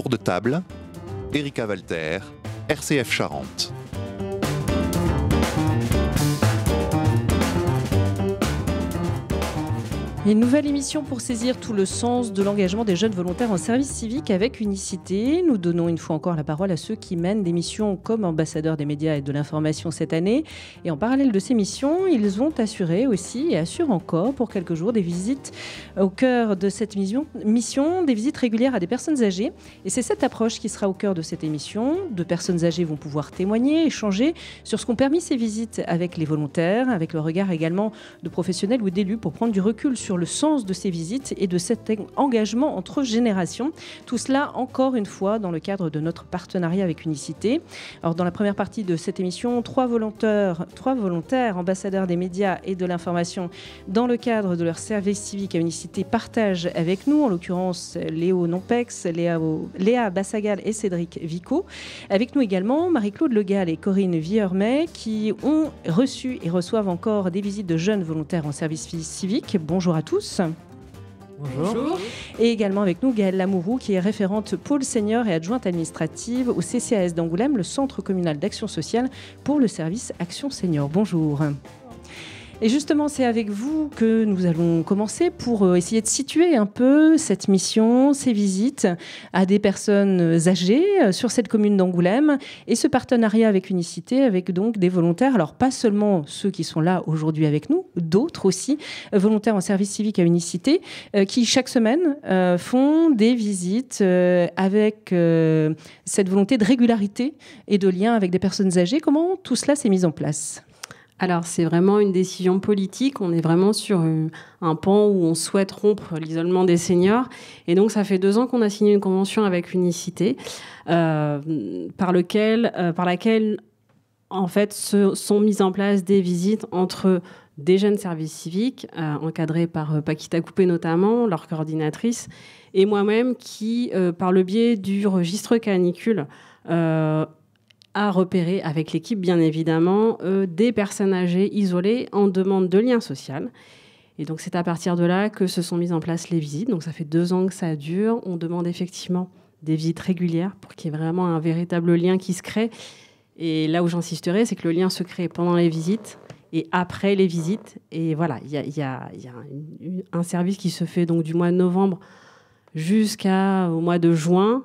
Tour de table, Erika Walter, RCF Charente. Une nouvelle émission pour saisir tout le sens de l'engagement des jeunes volontaires en service civique avec Unicité. Nous donnons une fois encore la parole à ceux qui mènent des missions comme ambassadeurs des médias et de l'information cette année. Et en parallèle de ces missions, ils ont assuré aussi et assurent encore pour quelques jours des visites au cœur de cette mission, des visites régulières à des personnes âgées. Et c'est cette approche qui sera au cœur de cette émission. De personnes âgées vont pouvoir témoigner, échanger sur ce qu'ont permis ces visites avec les volontaires, avec le regard également de professionnels ou d'élus pour prendre du recul sur le sens de ces visites et de cet engagement entre générations. Tout cela, encore une fois, dans le cadre de notre partenariat avec Unicité. Alors, dans la première partie de cette émission, trois volontaires ambassadeurs des médias et de l'information, dans le cadre de leur service civique à Unicité, partagent avec nous, en l'occurrence Léo Nompex, Léa Bassagal et Cédric Vico. Avec nous également Marie-Claude Legal et Corinne Viermet, qui ont reçu et reçoivent encore des visites de jeunes volontaires en service civique. Bonjour à tous. Bonjour. Et également avec nous Gaëlle Lamourou, qui est référente pôle senior et adjointe administrative au CCAS d'Angoulême, le Centre communal d'action sociale pour le service Action Senior. Bonjour. Et justement, c'est avec vous que nous allons commencer pour essayer de situer un peu cette mission, ces visites à des personnes âgées sur cette commune d'Angoulême et ce partenariat avec Unicité, avec donc des volontaires, alors pas seulement ceux qui sont là aujourd'hui avec nous, d'autres aussi, volontaires en service civique à Unicité, qui chaque semaine font des visites avec cette volonté de régularité et de lien avec des personnes âgées. Comment tout cela s'est mis en place ? Alors, c'est vraiment une décision politique. On est vraiment sur un pan où on souhaite rompre l'isolement des seniors. Et donc, ça fait 2 ans qu'on a signé une convention avec Unicité par laquelle, en fait, sont mises en place des visites entre des jeunes services civiques, encadrés par Paquita Coupé notamment, leur coordinatrice, et moi-même qui, par le biais du registre canicule, à repérer avec l'équipe, bien évidemment, des personnes âgées isolées en demande de lien social. Et donc, c'est à partir de là que se sont mises en place les visites. Donc, ça fait 2 ans que ça dure. On demande effectivement des visites régulières pour qu'il y ait vraiment un véritable lien qui se crée. Et là où j'insisterai, c'est que le lien se crée pendant les visites et après les visites. Et voilà, il y a un service qui se fait donc du mois de novembre jusqu'au mois de juin.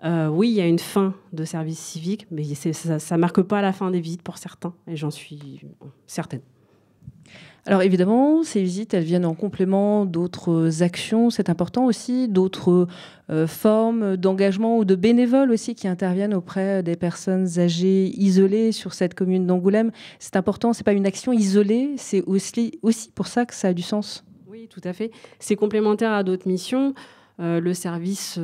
Oui, il y a une fin de service civique, mais ça ne marque pas la fin des visites pour certains, et j'en suis certaine. Alors évidemment, ces visites, elles viennent en complément d'autres actions, c'est important aussi, d'autres formes d'engagement ou de bénévoles aussi qui interviennent auprès des personnes âgées isolées sur cette commune d'Angoulême. C'est important, ce n'est pas une action isolée, c'est aussi pour ça que ça a du sens. Oui, tout à fait. C'est complémentaire à d'autres missions. Le service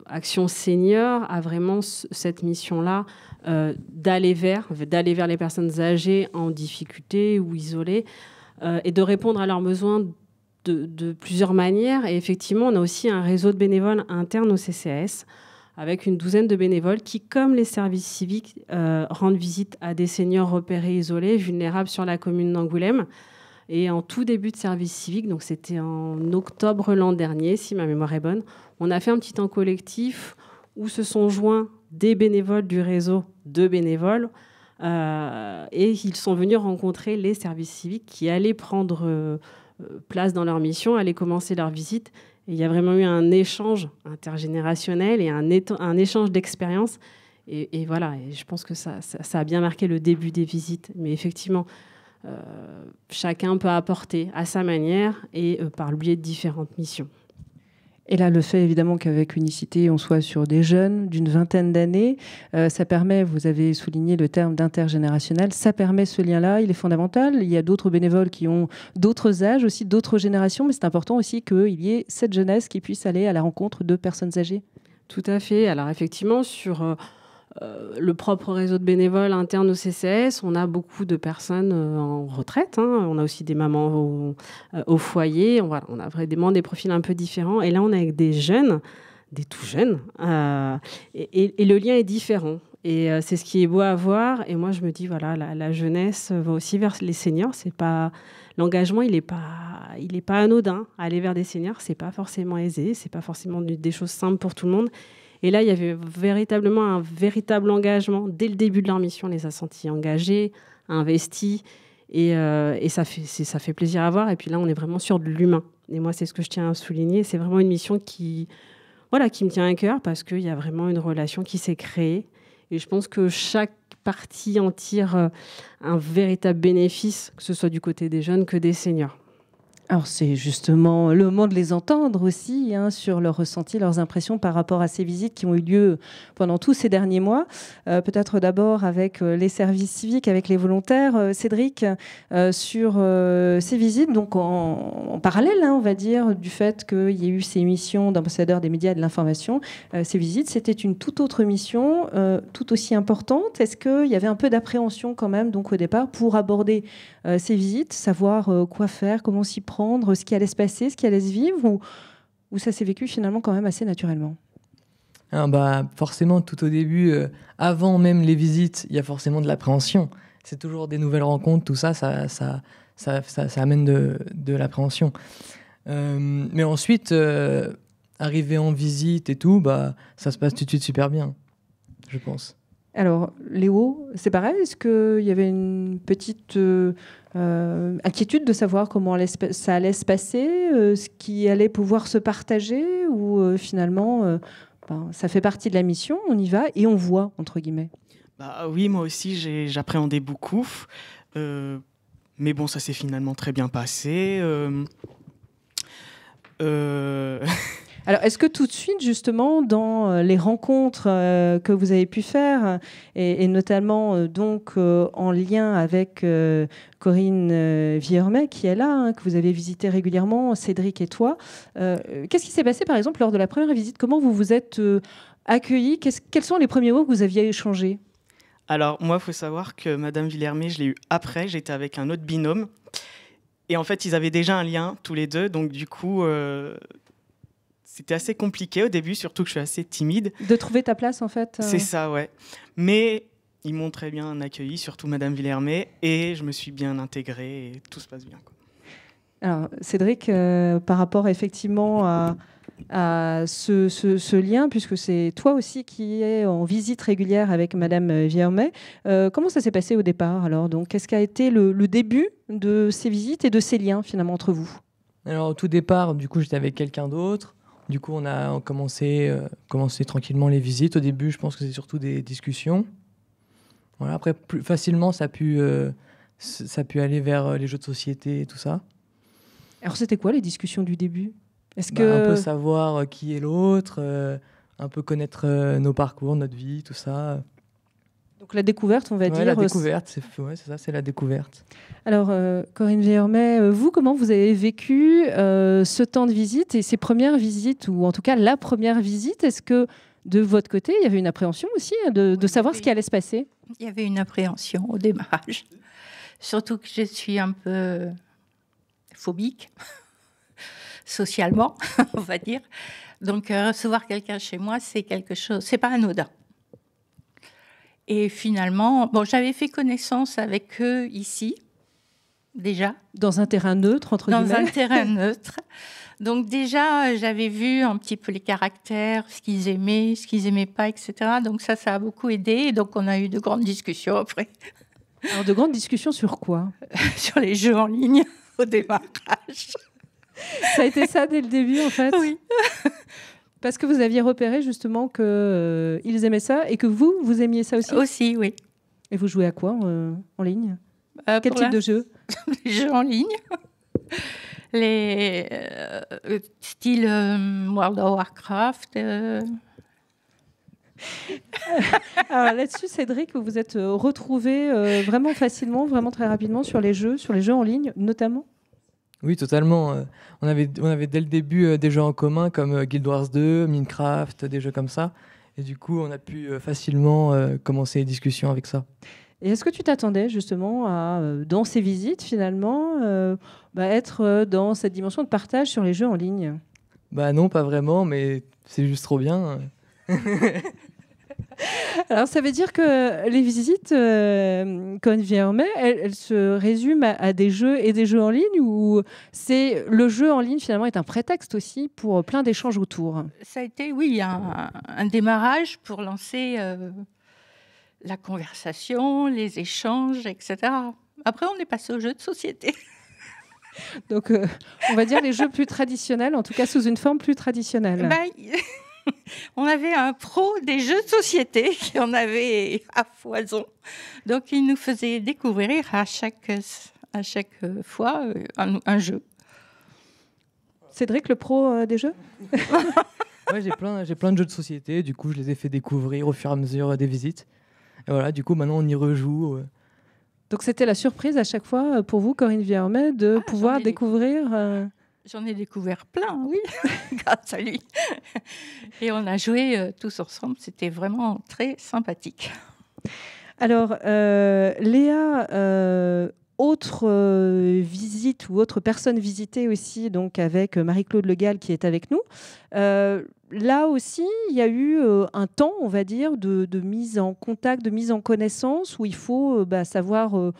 Action Senior a vraiment cette mission-là d'aller vers les personnes âgées en difficulté ou isolées et de répondre à leurs besoins de plusieurs manières. Et effectivement, on a aussi un réseau de bénévoles interne au CCAS avec une 12aine de bénévoles qui, comme les services civiques, rendent visite à des seniors repérés isolés, vulnérables sur la commune d'Angoulême. Et en tout début de service civique, donc c'était en octobre l'an dernier, si ma mémoire est bonne, on a fait un petit temps collectif où se sont joints des bénévoles du réseau de bénévoles et ils sont venus rencontrer les services civiques qui allaient prendre place dans leur mission, allaient commencer leur visite. Et il y a vraiment eu un échange intergénérationnel et un échange d'expériences. Et voilà, et je pense que ça a bien marqué le début des visites. Mais effectivement, chacun peut apporter à sa manière et par le biais de différentes missions. Et là, le fait évidemment qu'avec Unicité, on soit sur des jeunes d'une 20aine d'années, ça permet, vous avez souligné le terme d'intergénérationnel, ça permet ce lien-là, il est fondamental. Il y a d'autres bénévoles qui ont d'autres âges, aussi d'autres générations, mais c'est important aussi qu'il y ait cette jeunesse qui puisse aller à la rencontre de personnes âgées. Tout à fait. Alors effectivement, sur le propre réseau de bénévoles interne au CCAS, on a beaucoup de personnes en retraite. On a aussi des mamans au foyer. On a vraiment des profils un peu différents. Et là, on est avec des jeunes, des tout jeunes. Et le lien est différent. Et c'est ce qui est beau à voir. Et moi, je me dis, voilà, la jeunesse va aussi vers les seniors. L'engagement, il n'est pas anodin. Aller vers des seniors, c'est pas forcément aisé. C'est pas forcément des choses simples pour tout le monde. Et là, il y avait véritablement un véritable engagement. Dès le début de leur mission, on les a sentis engagés, investis. Et ça fait plaisir à voir. Et puis là, on est vraiment sur de l'humain. Et moi, c'est ce que je tiens à souligner. C'est vraiment une mission qui me tient à cœur parce qu'il y a vraiment une relation qui s'est créée. Et je pense que chaque partie en tire un véritable bénéfice, que ce soit du côté des jeunes que des seniors. Alors c'est justement le moment de les entendre aussi sur leurs ressentis, leurs impressions par rapport à ces visites qui ont eu lieu pendant tous ces derniers mois. Peut-être d'abord avec les services civiques, avec les volontaires. Cédric, sur ces visites, donc en parallèle, on va dire, du fait qu'il y ait eu ces missions d'ambassadeurs des médias et de l'information, ces visites, c'était une toute autre mission, tout aussi importante. Est-ce qu'il y avait un peu d'appréhension quand même, donc au départ, pour aborder ces visites, savoir quoi faire, comment s'y prendre, ce qui allait se passer, ce qui allait se vivre, ou ça s'est vécu finalement quand même assez naturellement? Forcément, tout au début, avant même les visites, il y a forcément de l'appréhension. C'est toujours des nouvelles rencontres, tout ça amène de l'appréhension. Mais ensuite, arriver en visite et tout, ça se passe tout de suite super bien, je pense. Alors, Léo, c'est pareil. Est-ce qu'il y avait une petite inquiétude de savoir comment ça allait se passer, ce qui allait pouvoir se partager, ou finalement, ça fait partie de la mission, on y va et on voit, entre guillemets? Oui, moi aussi, j'appréhendais beaucoup. Mais bon, ça s'est finalement très bien passé. Alors, est-ce que tout de suite, justement, dans les rencontres que vous avez pu faire, et notamment donc en lien avec Corinne Viermet, qui est là, que vous avez visité régulièrement, Cédric et toi, qu'est-ce qui s'est passé, par exemple, lors de la première visite? Comment vous vous êtes accueillis? Quels sont les premiers mots que vous aviez échangés? Alors, moi, il faut savoir que Madame Villermé, je l'ai eue après. J'étais avec un autre binôme. Et en fait, ils avaient déjà un lien, tous les deux. Donc, du coup... C'était assez compliqué au début, surtout que je suis assez timide. De trouver ta place, en fait. C'est ça, ouais. Mais ils m'ont très bien accueilli, surtout Madame Villermé, et je me suis bien intégrée et tout se passe bien, quoi. Alors, Cédric, par rapport effectivement à ce lien, puisque c'est toi aussi qui es en visite régulière avec Madame Villermé, comment ça s'est passé au départ alors? Donc, qu'est-ce qui a été le début de ces visites et de ces liens finalement entre vous? Alors, au tout départ, du coup, j'étais avec quelqu'un d'autre. Du coup, on a commencé tranquillement les visites. Au début, je pense que c'est surtout des discussions. Voilà. Après, plus facilement, ça a pu aller vers les jeux de société et tout ça. Alors, c'était quoi les discussions du début? Un peu savoir qui est l'autre, un peu connaître nos parcours, notre vie, tout ça. Donc la découverte, on va dire. La découverte, c'est ça, c'est la découverte. Alors, Corinne Viermet, vous, comment vous avez vécu ce temps de visite et ces premières visites, ou en tout cas la première visite? Est-ce que de votre côté, il y avait une appréhension aussi de savoir ce qui allait se passer? Il y avait une appréhension au démarrage. Surtout que je suis un peu phobique, socialement, on va dire. Donc, recevoir quelqu'un chez moi, c'est quelque chose, c'est pas anodin. Et finalement, j'avais fait connaissance avec eux ici, déjà. Dans un terrain neutre, entre guillemets. Dans un terrain neutre. Donc déjà, j'avais vu un petit peu les caractères, ce qu'ils aimaient pas, etc. Donc ça a beaucoup aidé. Et donc on a eu de grandes discussions après. Alors de grandes discussions sur quoi? Sur les jeux en ligne, au démarrage. Ça a été ça dès le début, en fait? Oui. Parce que vous aviez repéré justement qu'ils aimaient ça et que vous aimiez ça aussi? Aussi, oui. Et vous jouez à quoi en ligne? Quel type de jeu? Les jeux en ligne. Les style World of Warcraft. Alors là-dessus, Cédric, vous vous êtes retrouvé vraiment facilement, vraiment très rapidement sur les jeux en ligne, notamment? Oui, totalement. On avait dès le début des jeux en commun comme Guild Wars 2, Minecraft, des jeux comme ça. Et du coup, on a pu facilement commencer les discussions avec ça. Et est-ce que tu t'attendais justement à, dans ces visites, finalement, être dans cette dimension de partage sur les jeux en ligne? Non, pas vraiment, mais c'est juste trop bien. Alors, ça veut dire que les visites, quand vient en mai, elles se résument à des jeux et des jeux en ligne, ou c'est le jeu en ligne finalement est un prétexte aussi pour plein d'échanges autour? Ça a été, oui, un démarrage pour lancer la conversation, les échanges, etc. Après, on est passé aux jeux de société. Donc, on va dire les jeux plus traditionnels, en tout cas sous une forme plus traditionnelle. On avait un pro des jeux de société qui en avait à foison. Donc, il nous faisait découvrir à chaque fois un jeu. Cédric, le pro des jeux? Ouais, j'ai plein de jeux de société. Du coup, je les ai fait découvrir au fur et à mesure des visites. Et voilà, du coup, maintenant, on y rejoue. Donc, c'était la surprise à chaque fois pour vous, Corinne Viermet, de pouvoir découvrir... J'en ai découvert plein, oui, grâce à lui. Et on a joué tous ensemble. C'était vraiment très sympathique. Alors, Léa, autre visite ou autre personne visitée aussi, donc avec Marie-Claude Le Gall qui est avec nous. Là aussi, il y a eu un temps, on va dire, de mise en contact, de mise en connaissance, où il faut savoir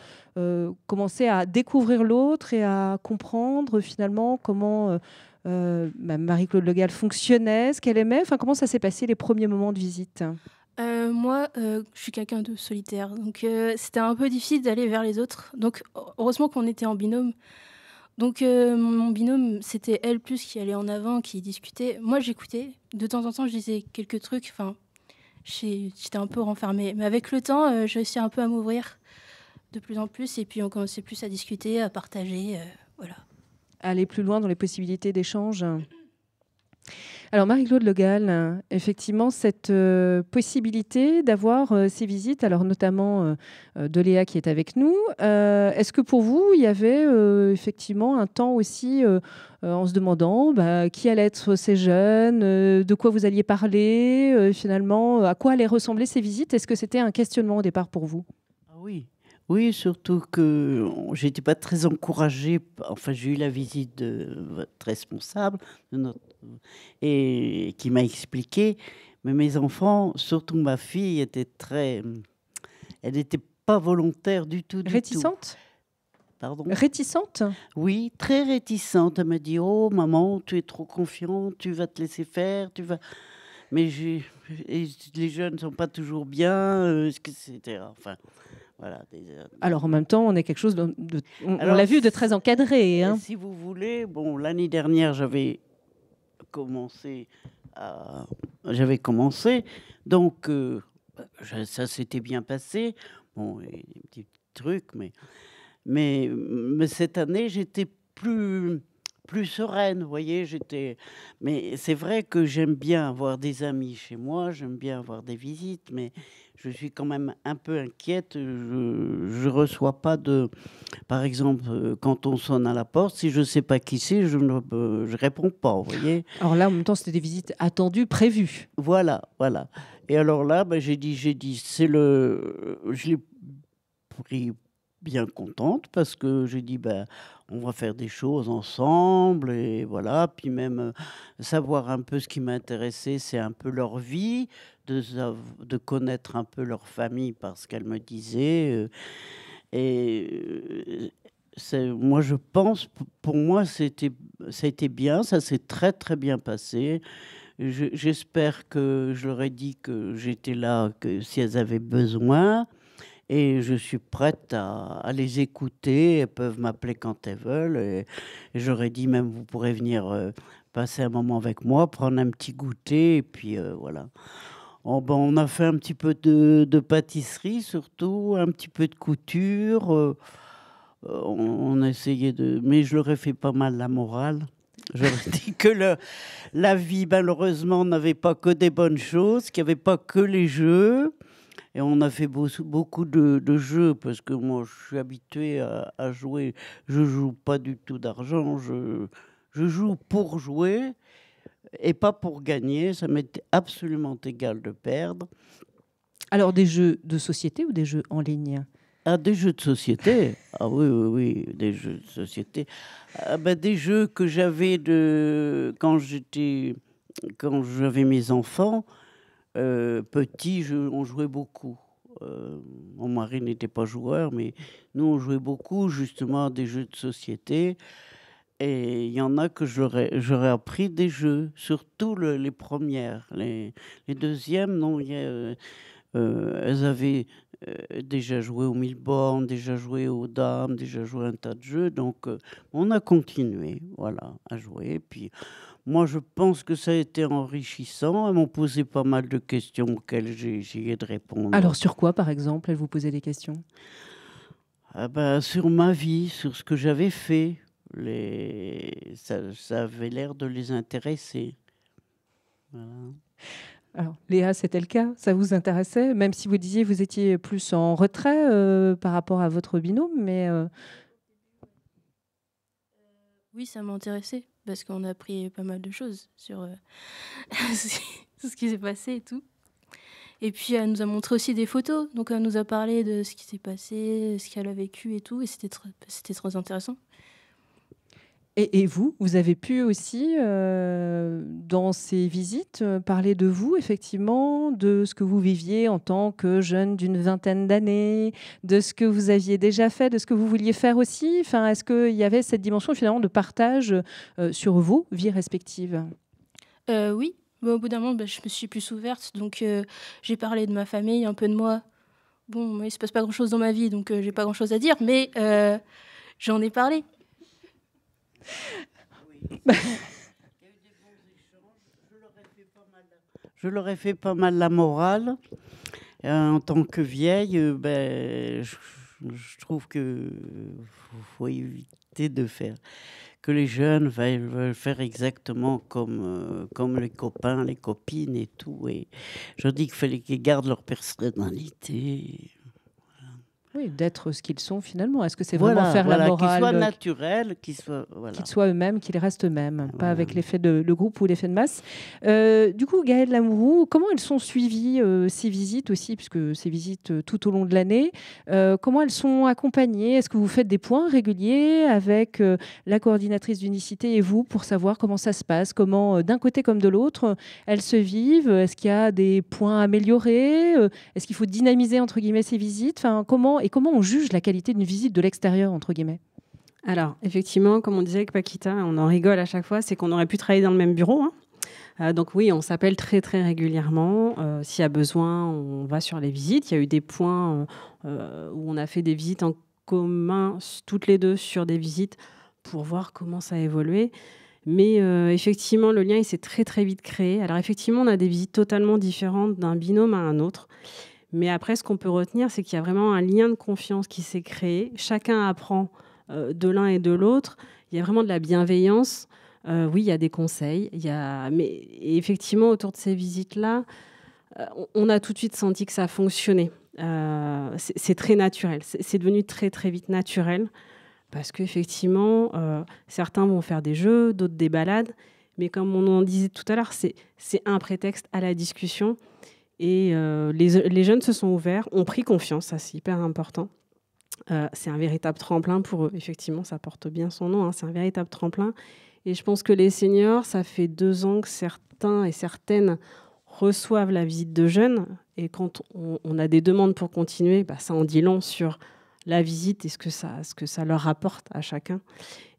commencer à découvrir l'autre et à comprendre finalement comment Marie-Claude Le Gall fonctionnait, ce qu'elle aimait. Enfin, comment ça s'est passé les premiers moments de visite? Moi, je suis quelqu'un de solitaire, donc c'était un peu difficile d'aller vers les autres. Donc, heureusement qu'on était en binôme. Donc, mon binôme, c'était elle plus qui allait en avant, qui discutait. Moi, j'écoutais. De temps en temps, je disais quelques trucs. Enfin, j'étais un peu renfermée. Mais avec le temps, j'ai réussi un peu à m'ouvrir de plus en plus. Et puis, on commençait plus à discuter, à partager. Voilà. Aller plus loin dans les possibilités d'échange. Alors, Marie-Claude Le Gall, effectivement, cette possibilité d'avoir ces visites, alors notamment de Léa qui est avec nous, est-ce que pour vous, il y avait effectivement un temps aussi en se demandant qui allaient être ces jeunes, de quoi vous alliez parler, finalement, à quoi allaient ressembler ces visites? Est-ce que c'était un questionnement au départ pour vous? Oui, surtout que j'étais pas très encouragée. Enfin, j'ai eu la visite de votre responsable et qui m'a expliqué. Mais mes enfants, surtout ma fille, elle n'était pas volontaire du tout. Réticente? Pardon? Réticente? Oui, très réticente. Elle m'a dit: oh maman, tu es trop confiante, tu vas te laisser faire, tu vas. Mais les jeunes ne sont pas toujours bien, etc. Enfin. Voilà, alors en même temps, on est quelque chose on l'a vu, de très encadré. Hein. Si vous voulez, bon, l'année dernière, j'avais commencé, donc ça s'était bien passé. Bon, des petits trucs, mais cette année, j'étais plus sereine, vous voyez, mais c'est vrai que j'aime bien avoir des amis chez moi, j'aime bien avoir des visites, mais je suis quand même un peu inquiète. Je reçois pas par exemple, quand on sonne à la porte, si je sais pas qui c'est, je réponds pas, vous voyez. Alors là, en même temps, c'était des visites attendues, prévues. Voilà. Et alors là, j'ai dit, je l'ai pris bien contente parce que j'ai dit, on va faire des choses ensemble et voilà. Puis même savoir un peu ce qui m'intéressait, c'est un peu leur vie, de connaître un peu leur famille parce qu'elle me disait. Moi, je pense, pour moi, ça a été bien, ça s'est très très bien passé. J'espère que je leur ai dit que j'étais là, que si elles avaient besoin. Et je suis prête à les écouter. Elles peuvent m'appeler quand elles veulent. Et j'aurais dit même, vous pourrez venir passer un moment avec moi, prendre un petit goûter. Et puis voilà. On a fait un petit peu de pâtisserie surtout, un petit peu de couture. On a essayé mais je leur ai fait pas mal la morale. J'aurais dit que la vie, malheureusement, n'avait pas que des bonnes choses, qu'il n'y avait pas que les jeux. Et on a fait beaucoup de jeux, parce que moi, je suis habituée à jouer. Je ne joue pas du tout d'argent. Je joue pour jouer et pas pour gagner. Ça m'est absolument égal de perdre. Alors, des jeux de société ou des jeux en ligne? Des jeux de société. Ah oui, des jeux de société. Des jeux que j'avais quand j'avais mes enfants. petit, on jouait beaucoup. Mon mari n'était pas joueur, mais nous, on jouait beaucoup, justement, à des jeux de société. Et il y en a que j'aurais appris des jeux, surtout les premières. Les deuxièmes, non, elles avaient déjà joué au mille-bornes, déjà joué aux dames, déjà joué un tas de jeux. Donc, on a continué, voilà, à jouer. Puis, moi, je pense que ça a été enrichissant. Elles m'ont posé pas mal de questions auxquelles j'ai essayé de répondre. Alors, sur quoi, par exemple, elles vous posaient des questions? Sur ma vie, sur ce que j'avais fait. Ça avait l'air de les intéresser. Voilà. Alors, Léa, c'était le cas? Ça vous intéressait? Même si vous disiez que vous étiez plus en retrait par rapport à votre binôme, mais... Oui, ça m'intéressait, parce qu'on a appris pas mal de choses sur tout ce qui s'est passé et tout. Et puis, elle nous a montré aussi des photos. Donc, elle nous a parlé de ce qui s'est passé, ce qu'elle a vécu et tout. Et c'était très intéressant. Et vous avez pu aussi, dans ces visites, parler de vous, effectivement, de ce que vous viviez en tant que jeune d'une vingtaine d'années, de ce que vous aviez déjà fait, de ce que vous vouliez faire aussi. Enfin, est-ce qu'il y avait cette dimension, finalement, de partage sur vos vies respectives? Oui. Mais au bout d'un moment, je me suis plus ouverte. Donc, j'ai parlé de ma famille, un peu de moi. Bon, il ne se passe pas grand-chose dans ma vie, donc j'ai pas grand-chose à dire. Mais j'en ai parlé. Je leur ai fait pas mal la morale. En tant que vieille, je trouve que faut éviter de faire que les jeunes veulent faire exactement comme les copains, les copines et tout. Et je dis qu'il fallait qu'ils gardent leur personnalité. Oui, d'être ce qu'ils sont finalement. Est-ce que c'est vraiment faire la morale, qu'ils soient naturels, qu'ils soient eux-mêmes, qu'ils restent eux-mêmes, pas avec l'effet de groupe ou l'effet de masse. Du coup, Gaëlle Lamourou, comment elles sont suivies ces visites aussi, puisque ces visites tout au long de l'année, comment elles sont accompagnées? Est-ce que vous faites des points réguliers avec la coordinatrice d'unicité et vous pour savoir comment ça se passe, comment d'un côté comme de l'autre elles se vivent? Est-ce qu'il y a des points à améliorer? Est-ce qu'il faut dynamiser entre guillemets ces visites? Enfin, comment on juge la qualité d'une visite de l'extérieur, entre guillemets? Alors, effectivement, comme on disait avec Paquita, on en rigole à chaque fois, c'est qu'on aurait pu travailler dans le même bureau. Donc oui, on s'appelle très, très régulièrement. S'il y a besoin, on va sur les visites. Il y a eu des points où on a fait des visites en commun, toutes les deux, sur des visites pour voir comment ça a évolué. Mais effectivement, le lien, il s'est très, très vite créé. Alors effectivement, on a des visites totalement différentes d'un binôme à un autre. Mais après, ce qu'on peut retenir, c'est qu'il y a vraiment un lien de confiance qui s'est créé. Chacun apprend de l'un et de l'autre. Il y a vraiment de la bienveillance. Oui, il y a des conseils. Mais effectivement, autour de ces visites-là, on a tout de suite senti que ça fonctionnait. C'est très naturel. C'est devenu très, très vite naturel. Parce qu'effectivement, certains vont faire des jeux, d'autres des balades. Mais comme on en disait tout à l'heure, c'est un prétexte à la discussion. Et les jeunes se sont ouverts, ont pris confiance, ça c'est hyper important. C'est un véritable tremplin pour eux, effectivement, ça porte bien son nom, c'est un véritable tremplin. Et je pense que les seniors, ça fait 2 ans que certains et certaines reçoivent la visite de jeunes. Et quand on a des demandes pour continuer, ça en dit long sur la visite et ce que ça leur apporte à chacun.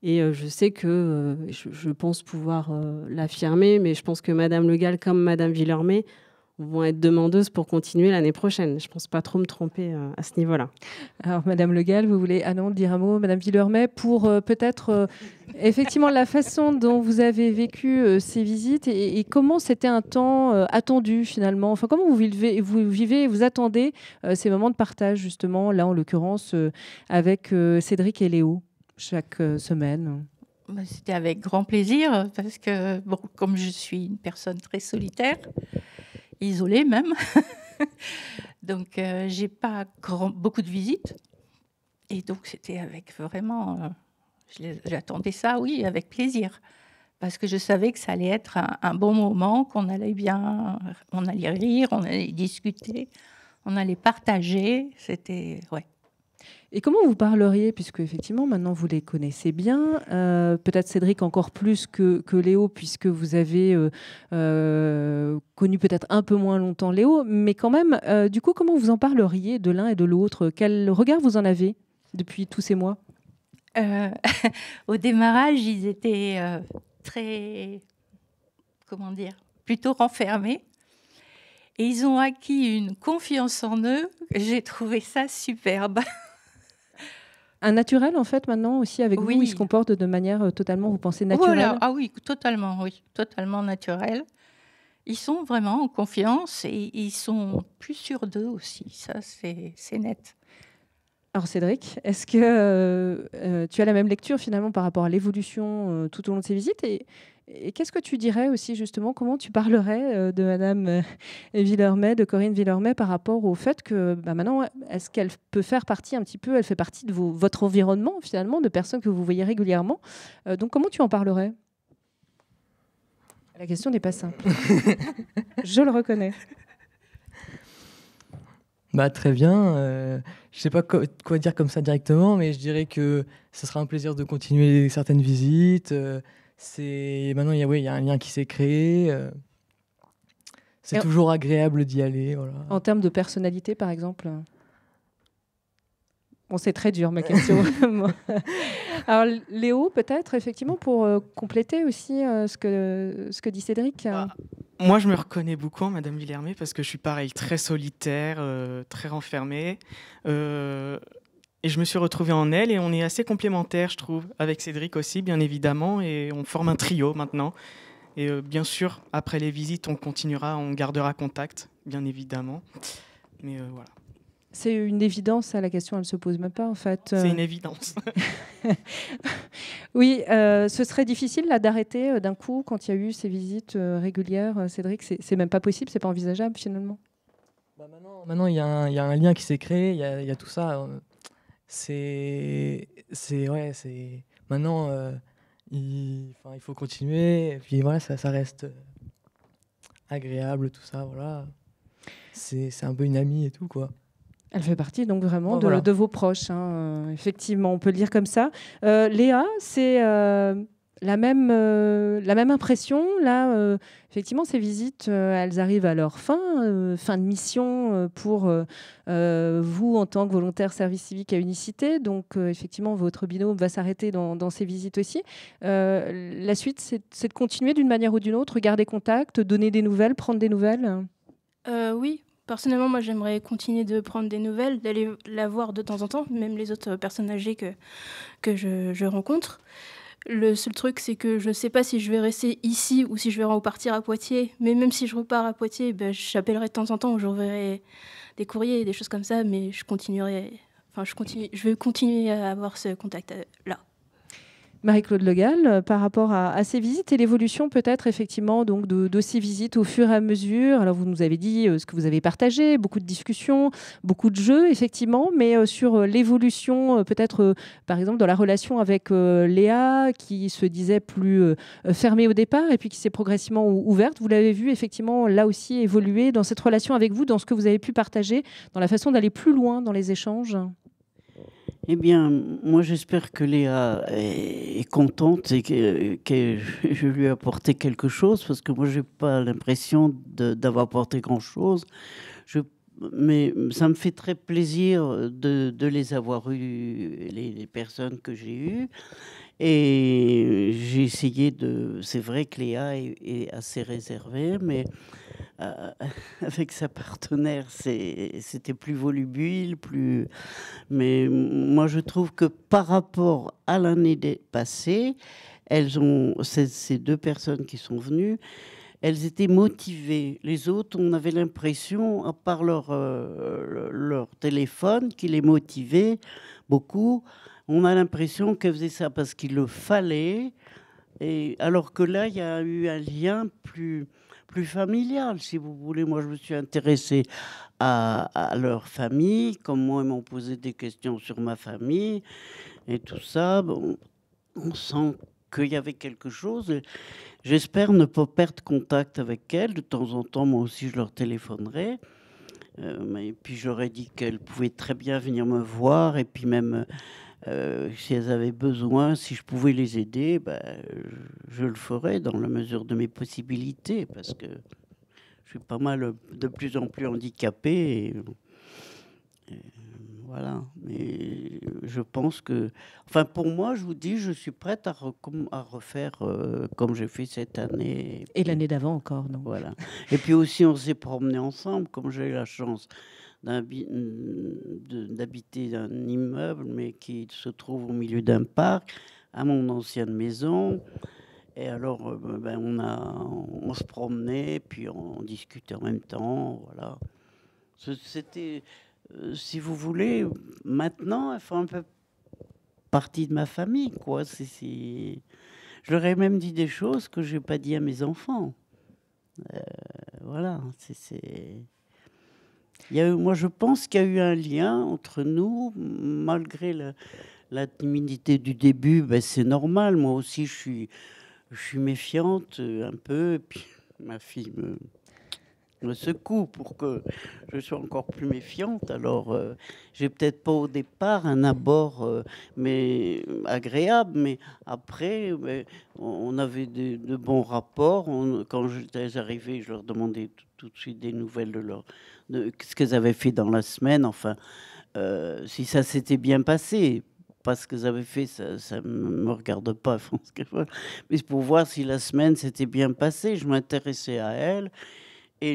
Et je sais que, je pense pouvoir l'affirmer, mais je pense que Madame Le Gall comme Madame Villermé vont être demandeuses pour continuer l'année prochaine. Je ne pense pas trop me tromper à ce niveau-là. Alors, Madame Le Gall, vous voulez dire un mot, Madame Villermé, pour peut-être effectivement la façon dont vous avez vécu ces visites et comment c'était un temps attendu finalement. Enfin, comment vous vivez, vous attendez ces moments de partage justement, là en l'occurrence avec Cédric et Léo, chaque semaine? C'était avec grand plaisir parce que, bon, comme je suis une personne très solitaire, isolée même, donc j'ai pas beaucoup de visites. Et donc c'était avec vraiment... j'attendais ça, oui, avec plaisir. Parce que je savais que ça allait être un bon moment, qu'on allait bien... On allait rire, on allait discuter, on allait partager. C'était... Ouais. Et comment vous parleriez, puisque effectivement maintenant vous les connaissez bien, peut-être Cédric encore plus que Léo, puisque vous avez connu peut-être un peu moins longtemps Léo, mais quand même, du coup, comment vous en parleriez de l'un et de l'autre? Quel regard vous en avez depuis tous ces mois? Au démarrage, ils étaient très, comment dire, plutôt renfermés. Et ils ont acquis une confiance en eux. J'ai trouvé ça superbe. Un naturel, en fait, maintenant aussi avec Oui. vous, ils se comportent de manière totalement, vous pensez, naturelle? Voilà. Ah oui, totalement naturel. Ils sont vraiment en confiance et ils sont plus sûrs d'eux aussi. Ça, c'est net. Alors Cédric, est-ce que tu as la même lecture finalement par rapport à l'évolution tout au long de ces visites et qu'est-ce que tu dirais aussi justement, comment tu parlerais de Madame Villermé, de Corinne Villermé par rapport au fait que maintenant, est-ce qu'elle peut faire partie un petit peu, elle fait partie de votre environnement finalement, de personnes que vous voyez régulièrement. Donc comment tu en parlerais? La question n'est pas simple. Je le reconnais. Très bien. Je ne sais pas quoi dire comme ça directement, mais je dirais que ce sera un plaisir de continuer certaines visites. Maintenant, il y a un lien qui s'est créé. C'est toujours agréable d'y aller. Voilà. En termes de personnalité, par exemple? Bon, c'est très dur, ma question. Alors, Léo, peut-être, effectivement, pour compléter aussi ce que dit Cédric. Moi, je me reconnais beaucoup en Madame Villermé parce que je suis pareil, très solitaire, très renfermé. Et je me suis retrouvée en elle et on est assez complémentaires, je trouve, avec Cédric aussi, bien évidemment. Et on forme un trio maintenant. Et bien sûr, après les visites, on gardera contact, bien évidemment. Mais voilà. C'est une évidence, la question, elle ne se pose même pas, en fait. C'est une évidence. Oui, ce serait difficile là, d'arrêter d'un coup quand il y a eu ces visites régulières. Cédric, c'est même pas possible, c'est pas envisageable finalement. Maintenant, il y a un lien qui s'est créé, il y a tout ça. Maintenant, il faut continuer. Et puis voilà, ça reste agréable, tout ça. Voilà. C'est un peu une amie et tout, quoi. Elle fait partie donc vraiment de vos proches, hein. Effectivement, on peut le dire comme ça. Léa, c'est la même impression. Là, effectivement, ces visites, elles arrivent à leur fin de mission pour vous en tant que volontaire service civique à Unicité. Donc, effectivement, votre binôme va s'arrêter dans ces visites aussi. La suite, c'est de continuer d'une manière ou d'une autre, garder contact, donner des nouvelles, prendre des nouvelles. Oui. Personnellement, moi, j'aimerais continuer de prendre des nouvelles, d'aller la voir de temps en temps, même les autres personnes âgées que je rencontre. Le seul truc, c'est que je ne sais pas si je vais rester ici ou si je vais repartir à Poitiers. Mais même si je repars à Poitiers, j'appellerai de temps en temps ou j'enverrai des courriers, des choses comme ça. Mais je vais continuer à avoir ce contact-là. Marie-Claude Le Gall, par rapport à ces visites et l'évolution peut-être effectivement donc de ces visites au fur et à mesure. Alors vous nous avez dit ce que vous avez partagé, beaucoup de discussions, beaucoup de jeux effectivement, mais sur l'évolution peut-être par exemple dans la relation avec Léa qui se disait plus fermée au départ et puis qui s'est progressivement ouverte. Vous l'avez vu effectivement là aussi évoluer dans cette relation avec vous, dans ce que vous avez pu partager, dans la façon d'aller plus loin dans les échanges. Eh bien, moi j'espère que Léa est contente et que je lui ai apporté quelque chose, parce que moi j'ai pas l'impression d'avoir apporté grand-chose. Mais ça me fait très plaisir de les avoir eues, les personnes que j'ai eues. Et j'ai essayé de... C'est vrai que Léa est assez réservée, mais avec sa partenaire, c'était plus volubile, plus... Mais moi, je trouve que par rapport à l'année passée, ces deux personnes qui sont venues, elles étaient motivées. Les autres, on avait l'impression, à part leur téléphone, qui les motivait beaucoup, on a l'impression qu'elles faisaient ça parce qu'il le fallait. Et alors que là, il y a eu un lien plus familial, si vous voulez. Moi, je me suis intéressée à leur famille, comme moi, ils m'ont posé des questions sur ma famille et tout ça. Bon, on sent qu'il y avait quelque chose. Et j'espère ne pas perdre contact avec elles. De temps en temps, moi aussi, je leur téléphonerai. Et puis j'aurais dit qu'elles pouvaient très bien venir me voir, et puis même si elles avaient besoin, si je pouvais les aider, je le ferais dans la mesure de mes possibilités, parce que je suis pas mal de plus en plus handicapé. Et voilà. Mais je pense que... Enfin, pour moi, je vous dis, je suis prête à refaire comme j'ai fait cette année. Et l'année d'avant encore, donc. Voilà. Et puis aussi, on s'est promenés ensemble, comme j'ai eu la chance d'habiter un immeuble, mais qui se trouve au milieu d'un parc, à mon ancienne maison. Et alors, on se promenait, puis on discutait en même temps, voilà. C'était, si vous voulez, maintenant, elle fait un peu partie de ma famille, quoi. Je leur ai même dit des choses que je n'ai pas dit à mes enfants. Voilà, moi, je pense qu'il y a eu un lien entre nous, malgré la timidité du début. C'est normal, moi aussi, je suis méfiante un peu, et puis ma fille me secoue pour que je sois encore plus méfiante. Alors, j'ai peut-être pas au départ un abord mais agréable, mais après, on avait de bons rapports. Quand j'étais arrivée, je leur demandais tout de suite des nouvelles de ce qu'elles avaient fait dans la semaine. Enfin, si ça s'était bien passé. Parce que j'avais fait, ça ne me regarde pas, mais c'est pour voir si la semaine s'était bien passée. Je m'intéressais à elle, et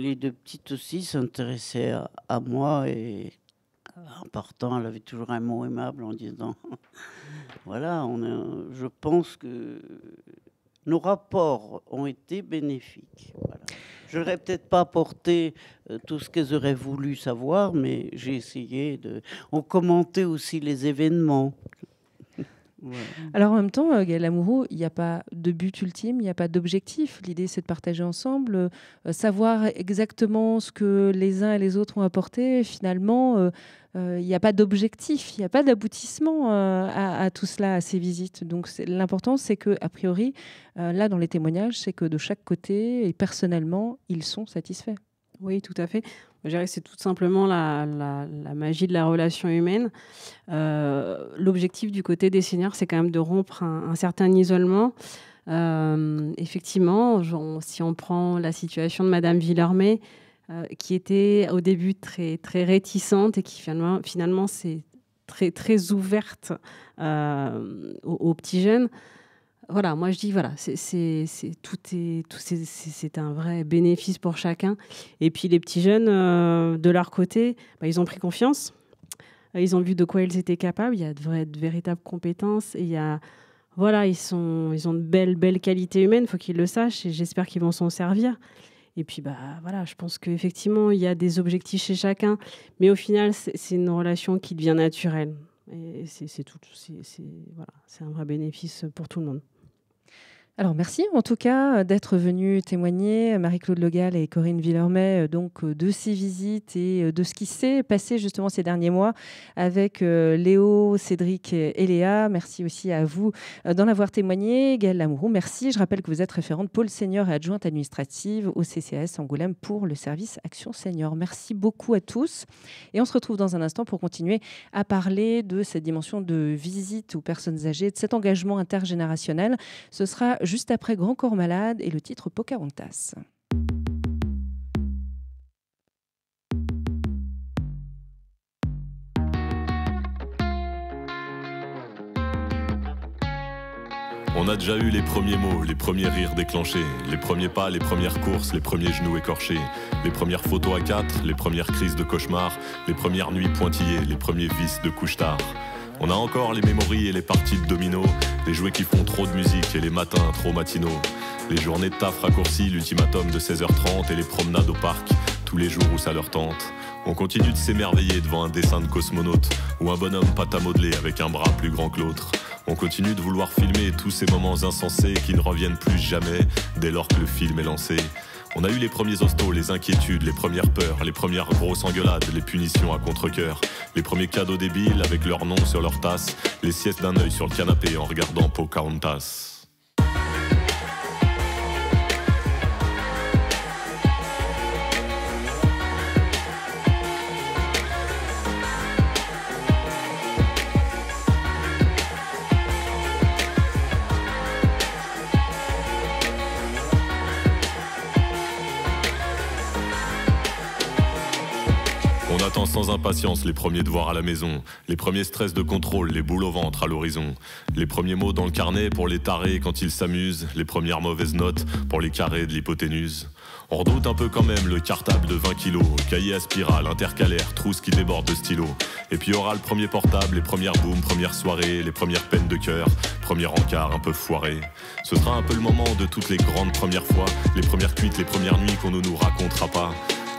les deux petites aussi s'intéressaient à moi, et en partant, elle avait toujours un mot aimable en disant voilà, je pense que nos rapports ont été bénéfiques. Voilà. Je n'aurais peut-être pas apporté tout ce qu'elles auraient voulu savoir, mais j'ai essayé de... On commentait aussi les événements. Ouais. Alors en même temps, Gaëlle Amouroux, il n'y a pas de but ultime, il n'y a pas d'objectif. L'idée, c'est de partager ensemble, savoir exactement ce que les uns et les autres ont apporté. Finalement, il n'y a pas d'objectif, il n'y a pas d'aboutissement à tout cela, à ces visites. Donc l'important, c'est que, a priori, là, dans les témoignages, c'est que de chaque côté, et personnellement, ils sont satisfaits. Oui, tout à fait. Je dirais que c'est tout simplement la magie de la relation humaine. L'objectif du côté des seniors, c'est quand même de rompre un certain isolement. Effectivement, si on prend la situation de Madame Villermé, qui était au début très, très réticente et qui finalement s'est très, très ouverte aux petits jeunes. Voilà, moi je dis, voilà, c'est un vrai bénéfice pour chacun. Et puis les petits jeunes, de leur côté, ils ont pris confiance. Ils ont vu de quoi ils étaient capables. Il y a de véritables compétences. Et ils ont de belles qualités humaines. Il faut qu'ils le sachent. Et j'espère qu'ils vont s'en servir. Et puis, voilà, je pense qu'effectivement, il y a des objectifs chez chacun. Mais au final, c'est une relation qui devient naturelle. Et c'est tout. C'est un vrai bénéfice pour tout le monde. Alors merci en tout cas d'être venue témoigner, Marie-Claude Le Gall et Corinne Villermé, donc de ces visites et de ce qui s'est passé justement ces derniers mois avec Léo, Cédric et Léa. Merci aussi à vous d'en avoir témoigné. Gaëlle Amouroux, merci. Je rappelle que vous êtes référente pôle senior et adjointe administrative au CCAS Angoulême pour le service Action Senior. Merci beaucoup à tous. Et on se retrouve dans un instant pour continuer à parler de cette dimension de visite aux personnes âgées, de cet engagement intergénérationnel. Ce sera juste après Grand Corps Malade et le titre Pocahontas. On a déjà eu les premiers mots, les premiers rires déclenchés, les premiers pas, les premières courses, les premiers genoux écorchés, les premières photos à 4, les premières crises de cauchemar, les premières nuits pointillées, les premiers vices de couche-tard. On a encore les mémories et les parties de domino, les jouets qui font trop de musique et les matins trop matinaux, les journées de taf raccourcies, l'ultimatum de 16h30 et les promenades au parc, tous les jours où ça leur tente. On continue de s'émerveiller devant un dessin de cosmonaute ou un bonhomme pâte à modeler avec un bras plus grand que l'autre. On continue de vouloir filmer tous ces moments insensés qui ne reviennent plus jamais dès lors que le film est lancé. On a eu les premiers hostos, les inquiétudes, les premières peurs, les premières grosses engueulades, les punitions à contre-cœur, les premiers cadeaux débiles avec leur nom sur leur tasse, les siestes d'un œil sur le canapé en regardant Pocahontas. attend sans impatience les premiers devoirs à la maison, les premiers stress de contrôle, les boules au ventre à l'horizon, les premiers mots dans le carnet pour les tarés quand ils s'amusent, les premières mauvaises notes pour les carrés de l'hypoténuse. On redoute un peu quand même le cartable de 20 kilos, cahier à spirale, intercalaire, trousse qui déborde de stylo. Et puis aura le premier portable, les premières booms, premières soirées, les premières peines de cœur, premier encart un peu foiré. Ce sera un peu le moment de toutes les grandes premières fois, les premières cuites, les premières nuits qu'on ne nous racontera pas.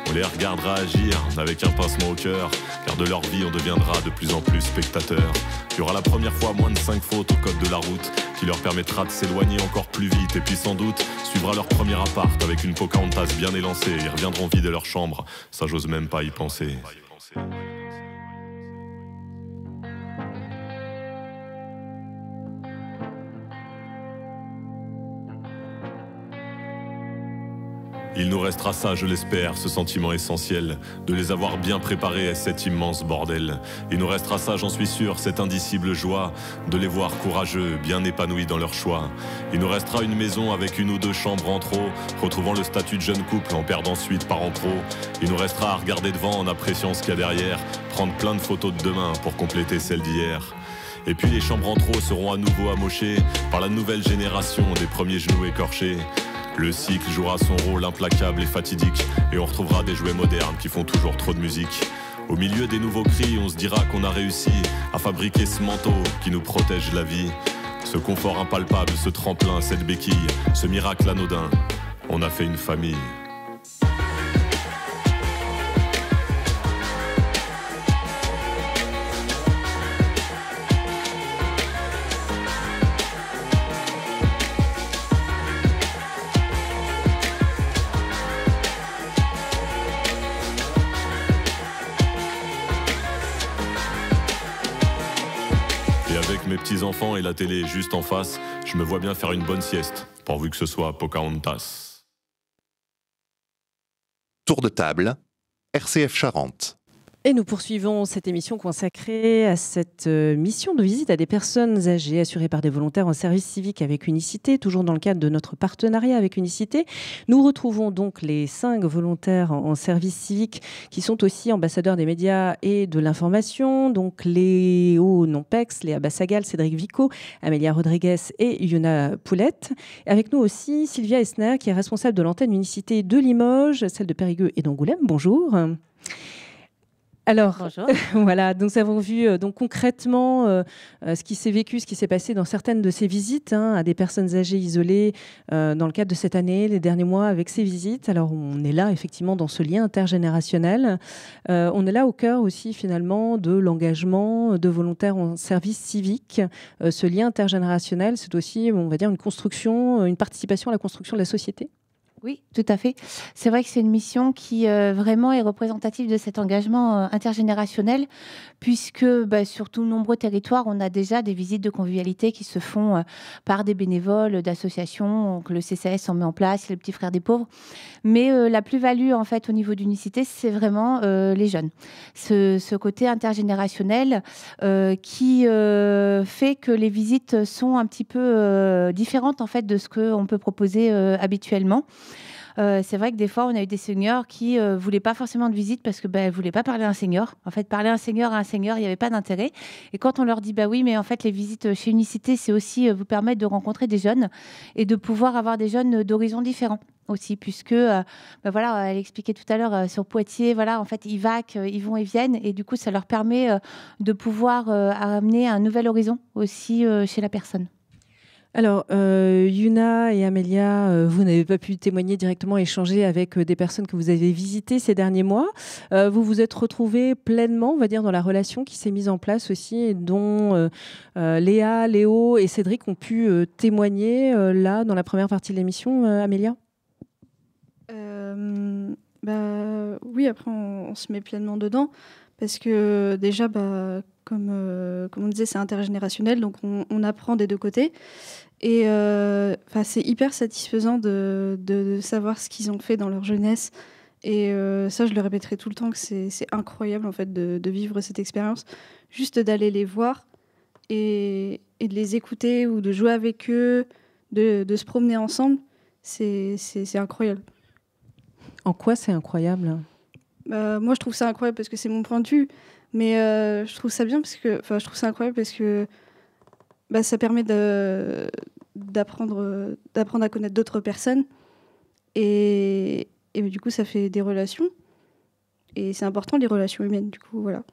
On les regardera agir avec un pincement au cœur, car de leur vie on deviendra de plus en plus spectateurs. Il y aura la première fois moins de 5 fautes au code de la route, qui leur permettra de s'éloigner encore plus vite. Et puis sans doute suivra leur premier appart avec une Pocahontas bien élancée. Ils reviendront vider leur chambre, ça j'ose même pas y penser. Il nous restera ça, je l'espère, ce sentiment essentiel, de les avoir bien préparés à cet immense bordel. Il nous restera ça, j'en suis sûr, cette indicible joie, de les voir courageux, bien épanouis dans leur choix. Il nous restera une maison avec une ou deux chambres en trop, retrouvant le statut de jeune couple en perdant suite par en pro. Il nous restera à regarder devant en appréciant ce qu'il y a derrière, prendre plein de photos de demain pour compléter celles d'hier. Et puis les chambres en trop seront à nouveau amochées par la nouvelle génération des premiers genoux écorchés. Le cycle jouera son rôle implacable et fatidique, et on retrouvera des jouets modernes qui font toujours trop de musique. Au milieu des nouveaux cris, on se dira qu'on a réussi à fabriquer ce manteau qui nous protège la vie. Ce confort impalpable, ce tremplin, cette béquille, ce miracle anodin, on a fait une famille. Mes petits-enfants et la télé juste en face, je me vois bien faire une bonne sieste, pourvu que ce soit Pocahontas. Tour de table, RCF Charente. Et nous poursuivons cette émission consacrée à cette mission de visite à des personnes âgées assurées par des volontaires en service civique avec Unicité, toujours dans le cadre de notre partenariat avec Unicité. Nous retrouvons donc les 5 volontaires en service civique qui sont aussi ambassadeurs des médias et de l'information, donc Léo Nompex, Léa Bassagal, Cédric Vico, Amélia Rodriguez et Yuna Poulette. Avec nous aussi Sylvia Esner qui est responsable de l'antenne Unicité de Limoges, celle de Périgueux et d'Angoulême. Bonjour. Alors, voilà, nous avons vu donc concrètement ce qui s'est vécu, ce qui s'est passé dans certaines de ces visites à des personnes âgées isolées dans le cadre de cette année, les derniers mois avec ces visites. Alors, on est là effectivement dans ce lien intergénérationnel. On est là au cœur aussi finalement de l'engagement de volontaires en service civique. Ce lien intergénérationnel, c'est aussi, on va dire, une construction, une participation à la construction de la société. Oui, tout à fait. C'est vrai que c'est une mission qui vraiment est représentative de cet engagement intergénérationnel, puisque sur tout nombreux territoires, on a déjà des visites de convivialité qui se font par des bénévoles d'associations, donc le CCAS en met en place, le Petit Frère des Pauvres. Mais la plus-value, en fait, au niveau d'Unicité, c'est vraiment les jeunes. Ce côté intergénérationnel qui fait que les visites sont un petit peu différentes, en fait, de ce qu'on peut proposer habituellement. C'est vrai que des fois, on a eu des seniors qui ne voulaient pas forcément de visite parce qu'elles ne voulaient pas parler à un senior. En fait, parler à un senior, il n'y avait pas d'intérêt. Et quand on leur dit, oui, mais en fait, les visites chez Unicité, c'est aussi vous permettre de rencontrer des jeunes et de pouvoir avoir des jeunes d'horizons différents aussi, puisque, elle expliquait tout à l'heure sur Poitiers, en fait, ils vaquent, ils vont et viennent. Et du coup, ça leur permet de pouvoir amener un nouvel horizon aussi chez la personne. Alors, Yuna et Amélia, vous n'avez pas pu témoigner directement, échanger avec des personnes que vous avez visitées ces derniers mois. Vous vous êtes retrouvés pleinement, on va dire, dans la relation qui s'est mise en place aussi, et dont Léa, Léo et Cédric ont pu témoigner là, dans la première partie de l'émission. Amélia ? Oui, après, on se met pleinement dedans. Parce que déjà, comme on disait, c'est intergénérationnel, donc on apprend des deux côtés. Et c'est hyper satisfaisant de savoir ce qu'ils ont fait dans leur jeunesse. Et ça, je le répéterai tout le temps, que c'est incroyable en fait, de vivre cette expérience. Juste d'aller les voir et de les écouter ou de jouer avec eux, de se promener ensemble, c'est incroyable. En quoi c'est incroyable ? Moi, je trouve ça incroyable parce que c'est mon point de vue. Mais je trouve ça bien parce que... Enfin, je trouve ça incroyable parce que ça permet d'apprendre à connaître d'autres personnes. Et du coup, ça fait des relations. Et c'est important, les relations humaines, du coup, voilà.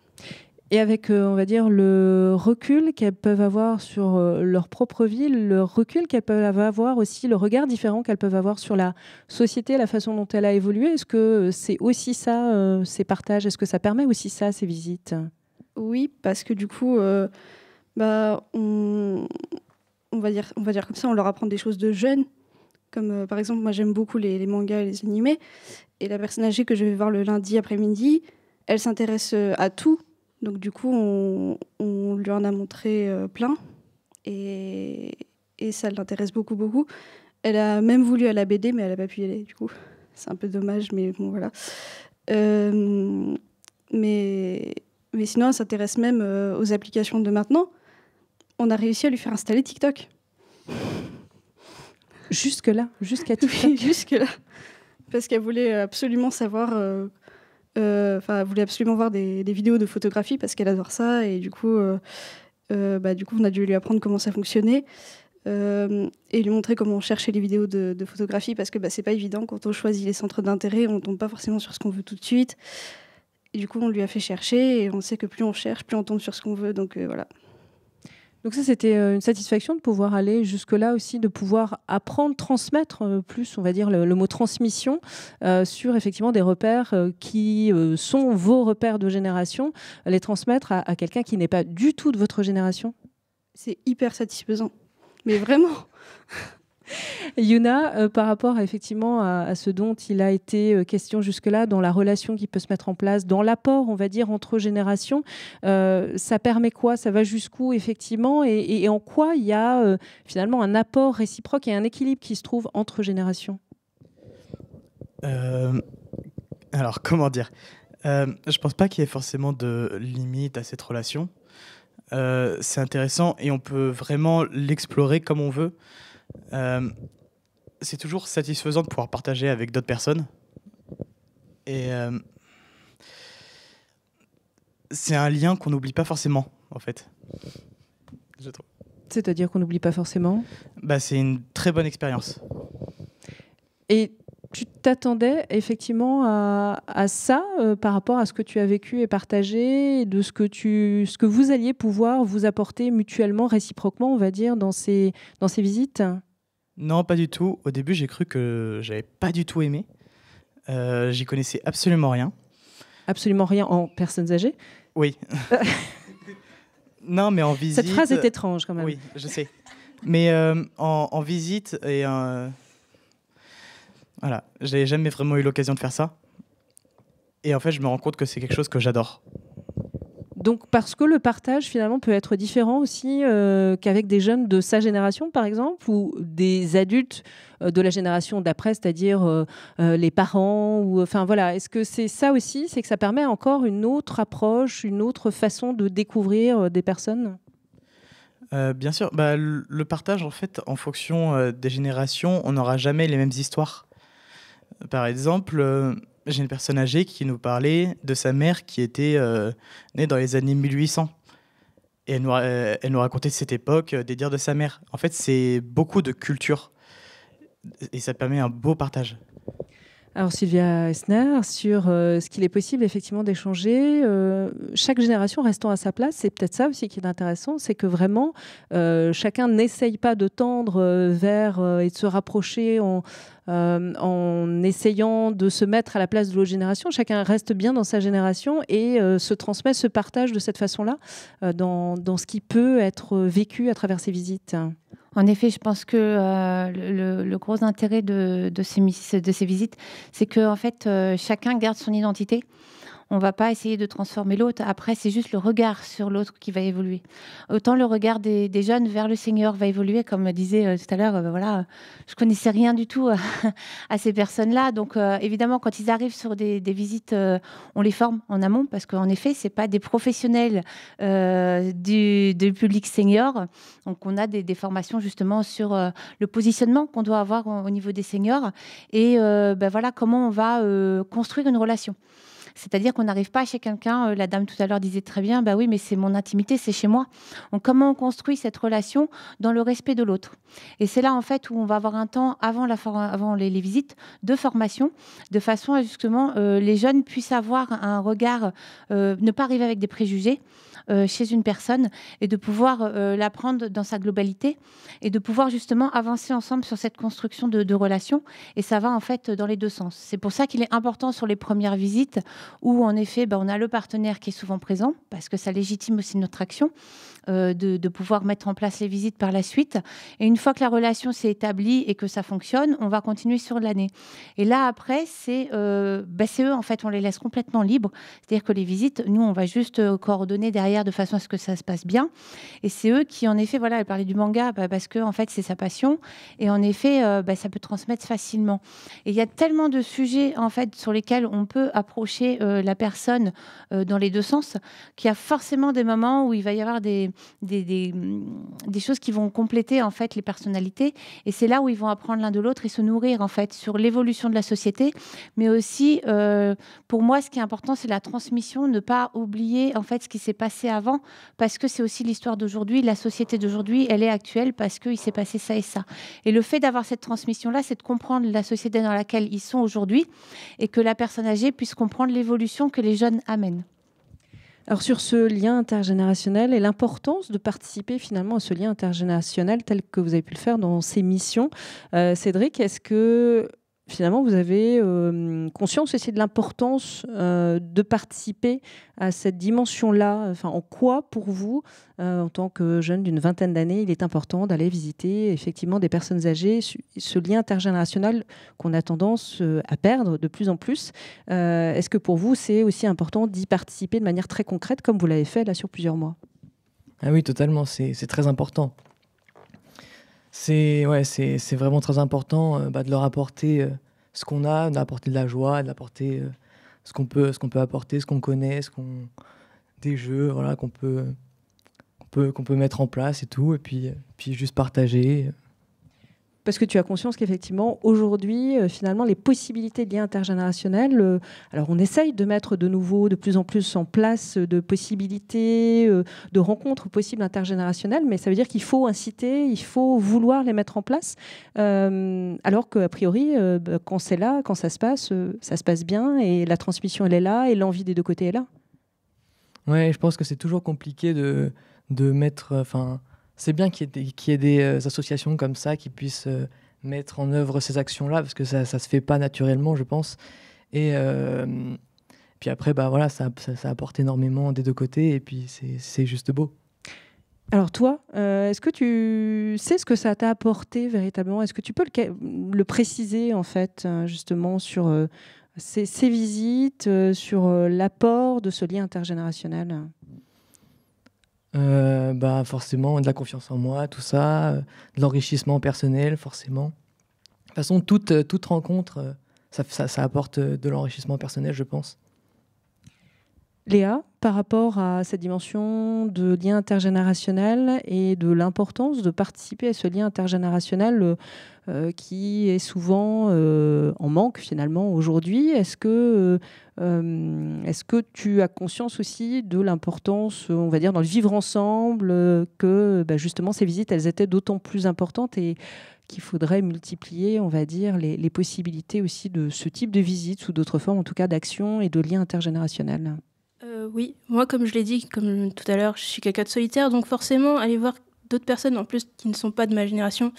Et avec, on va dire, le recul qu'elles peuvent avoir sur leur propre vie, le recul qu'elles peuvent avoir aussi, le regard différent qu'elles peuvent avoir sur la société, la façon dont elle a évolué, est-ce que c'est aussi ça, ces partages? Est-ce que ça permet aussi ça, ces visites? Oui, parce que du coup, on va dire comme ça, on leur apprend des choses de jeunes. Comme par exemple, moi j'aime beaucoup les mangas et les animés. Et la personne âgée que je vais voir le lundi après-midi, elle s'intéresse à tout. Donc du coup, on lui en a montré plein. Et ça l'intéresse beaucoup, beaucoup. Elle a même voulu à la BD, mais elle n'a pas pu y aller, du coup. C'est un peu dommage, mais bon, voilà. Mais sinon, elle s'intéresse même aux applications de maintenant. On a réussi à lui faire installer TikTok. Jusque-là, jusqu'à TikTok. Oui, jusque-là. Parce qu'elle voulait absolument savoir... elle voulait absolument voir des vidéos de photographie parce qu'elle adore ça. Et du coup, on a dû lui apprendre comment ça fonctionnait. Et lui montrer comment chercher les vidéos de photographie parce que c'est pas évident. Quand on choisit les centres d'intérêt, on tombe pas forcément sur ce qu'on veut tout de suite. Et du coup, on lui a fait chercher. Et on sait que plus on cherche, plus on tombe sur ce qu'on veut. Donc voilà. Donc ça, c'était une satisfaction de pouvoir aller jusque-là aussi, de pouvoir apprendre, transmettre plus, on va dire, le mot transmission sur effectivement des repères qui sont vos repères de génération, les transmettre à quelqu'un qui n'est pas du tout de votre génération. C'est hyper satisfaisant, mais vraiment. Yuna, par rapport effectivement à ce dont il a été question jusque-là, dans la relation qui peut se mettre en place, dans l'apport, on va dire, entre générations, ça permet quoi? Ça va jusqu'où, effectivement, et en quoi il y a finalement un apport réciproque et un équilibre qui se trouve entre générations? Alors, comment dire? Je pense pas qu'il y ait forcément de limite à cette relation. C'est intéressant et on peut vraiment l'explorer comme on veut. C'est toujours satisfaisant de pouvoir partager avec d'autres personnes et c'est un lien qu'on n'oublie pas forcément en fait, je trouve. C'est-à-dire qu'on n'oublie pas forcément? C'est une très bonne expérience. Et tu t'attendais effectivement à ça par rapport à ce que tu as vécu et partagé, de ce que vous alliez pouvoir vous apporter mutuellement, réciproquement, on va dire, dans ces visites? Non, pas du tout. Au début, j'ai cru que j'avais pas du tout aimé. J'y connaissais absolument rien. Absolument rien en personnes âgées? Oui. Non, mais en visite... Cette phrase est étrange quand même. Oui, je sais. Mais en visite et... Voilà, j'ai jamais vraiment eu l'occasion de faire ça. Et en fait, je me rends compte que c'est quelque chose que j'adore. Donc, parce que le partage, finalement, peut être différent aussi qu'avec des jeunes de sa génération, par exemple, ou des adultes de la génération d'après, c'est-à-dire les parents. Enfin, voilà. Est-ce que c'est ça aussi? C'est que ça permet encore une autre approche, une autre façon de découvrir des personnes? Bien sûr. Le partage, en fait, en fonction des générations, on n'aura jamais les mêmes histoires. Par exemple, j'ai une personne âgée qui nous parlait de sa mère qui était née dans les années 1800. Et elle nous racontait de cette époque, des dires de sa mère. En fait, c'est beaucoup de culture. Et ça permet un beau partage. Alors Sylvia Esner, sur ce qu'il est possible effectivement d'échanger, chaque génération restant à sa place, c'est peut-être ça aussi qui est intéressant, c'est que vraiment chacun n'essaye pas de tendre vers et de se rapprocher en essayant de se mettre à la place de l'autre génération. Chacun reste bien dans sa génération et se transmet, se partage de cette façon-là dans ce qui peut être vécu à travers ces visites. En effet, je pense que le gros intérêt de ces visites, c'est que en fait, chacun garde son identité. On ne va pas essayer de transformer l'autre. Après, c'est juste le regard sur l'autre qui va évoluer. Autant le regard des jeunes vers le Seigneur va évoluer, comme disait tout à l'heure, voilà, je ne connaissais rien du tout à ces personnes-là. Donc, évidemment, quand ils arrivent sur des visites, on les forme en amont, parce qu'en effet, ce n'est pas des professionnels du public senior. Donc, on a des formations justement sur le positionnement qu'on doit avoir au niveau des seniors et voilà, comment on va construire une relation. C'est-à-dire qu'on n'arrive pas chez quelqu'un, la dame tout à l'heure disait très bien, bah oui, mais c'est mon intimité, c'est chez moi. Comment on construit cette relation dans le respect de l'autre? Et c'est là, en fait, où on va avoir un temps avant les visites de formation, de façon à justement les jeunes puissent avoir un regard, ne pas arriver avec des préjugés chez une personne et de pouvoir la prendre dans sa globalité et de pouvoir justement avancer ensemble sur cette construction de relations. Et ça va en fait dans les deux sens. C'est pour ça qu'il est important sur les premières visites où en effet on a le partenaire qui est souvent présent parce que ça légitime aussi notre action. De pouvoir mettre en place les visites par la suite. Et une fois que la relation s'est établie et que ça fonctionne, on va continuer sur l'année. Et là, après, c'est eux, en fait, on les laisse complètement libres. C'est-à-dire que les visites, nous, on va juste coordonner derrière de façon à ce que ça se passe bien. Et c'est eux qui, en effet, voilà, elle parlait du manga parce que, en fait, c'est sa passion. Et en effet, ça peut transmettre facilement. Et il y a tellement de sujets, en fait, sur lesquels on peut approcher la personne dans les deux sens, qu'il y a forcément des moments où il va y avoir des choses qui vont compléter en fait les personnalités et c'est là où ils vont apprendre l'un de l'autre et se nourrir en fait sur l'évolution de la société, mais aussi pour moi ce qui est important c'est la transmission, ne pas oublier en fait ce qui s'est passé avant parce que c'est aussi l'histoire d'aujourd'hui, la société d'aujourd'hui elle est actuelle parce qu'il s'est passé ça et ça et le fait d'avoir cette transmission là c'est de comprendre la société dans laquelle ils sont aujourd'hui et que la personne âgée puisse comprendre l'évolution que les jeunes amènent. Alors sur ce lien intergénérationnel et l'importance de participer finalement à ce lien intergénérationnel tel que vous avez pu le faire dans ces missions, Cédric, est-ce que finalement vous avez conscience aussi de l'importance de participer à cette dimension-là? Enfin, en quoi pour vous, en tant que jeune d'une vingtaine d'années, il est important d'aller visiter effectivement des personnes âgées, ce lien intergénérationnel qu'on a tendance à perdre de plus en plus? Est-ce que pour vous, c'est aussi important d'y participer de manière très concrète, comme vous l'avez fait là sur plusieurs mois? Ah oui, totalement, c'est très important. C'est vraiment très important de leur apporter ce qu'on a, d'apporter de la joie, d'apporter ce qu'on peut apporter, ce qu'on connaît, des jeux voilà, qu'on peut mettre en place et tout, et puis juste partager. Parce que tu as conscience qu'effectivement, aujourd'hui, finalement, les possibilités de liens intergénérationnels, alors on essaye de mettre de nouveau, de plus en plus en place de possibilités, de rencontres possibles intergénérationnelles, mais ça veut dire qu'il faut inciter, il faut vouloir les mettre en place, alors qu'a priori, quand c'est là, quand ça se passe bien, et la transmission, elle est là, et l'envie des deux côtés est là. Ouais, je pense que c'est toujours compliqué de mettre... c'est bien qu'il y ait des associations comme ça qui puissent mettre en œuvre ces actions-là, parce que ça se fait pas naturellement, je pense. Et puis après, ça apporte énormément des deux côtés, et puis c'est juste beau. Alors toi, est-ce que tu sais ce que ça t'a apporté véritablement? Est-ce que tu peux le préciser, en fait, justement, sur ces visites, sur l'apport de ce lien intergénérationnel? Forcément de la confiance en moi, tout ça, de l'enrichissement personnel, forcément. De toute façon, toute rencontre, ça apporte de l'enrichissement personnel, je pense. Léa, par rapport à cette dimension de lien intergénérationnel et de l'importance de participer à ce lien intergénérationnel qui est souvent en manque finalement aujourd'hui, est-ce que tu as conscience aussi de l'importance, on va dire, dans le vivre ensemble, que justement ces visites, elles étaient d'autant plus importantes et qu'il faudrait multiplier, on va dire, les possibilités aussi de ce type de visite sous d'autres formes, en tout cas d'action et de lien intergénérationnel? Oui, moi, comme je l'ai dit, comme tout à l'heure, je suis quelqu'un de solitaire, donc forcément, aller voir d'autres personnes, en plus, qui ne sont pas de ma génération,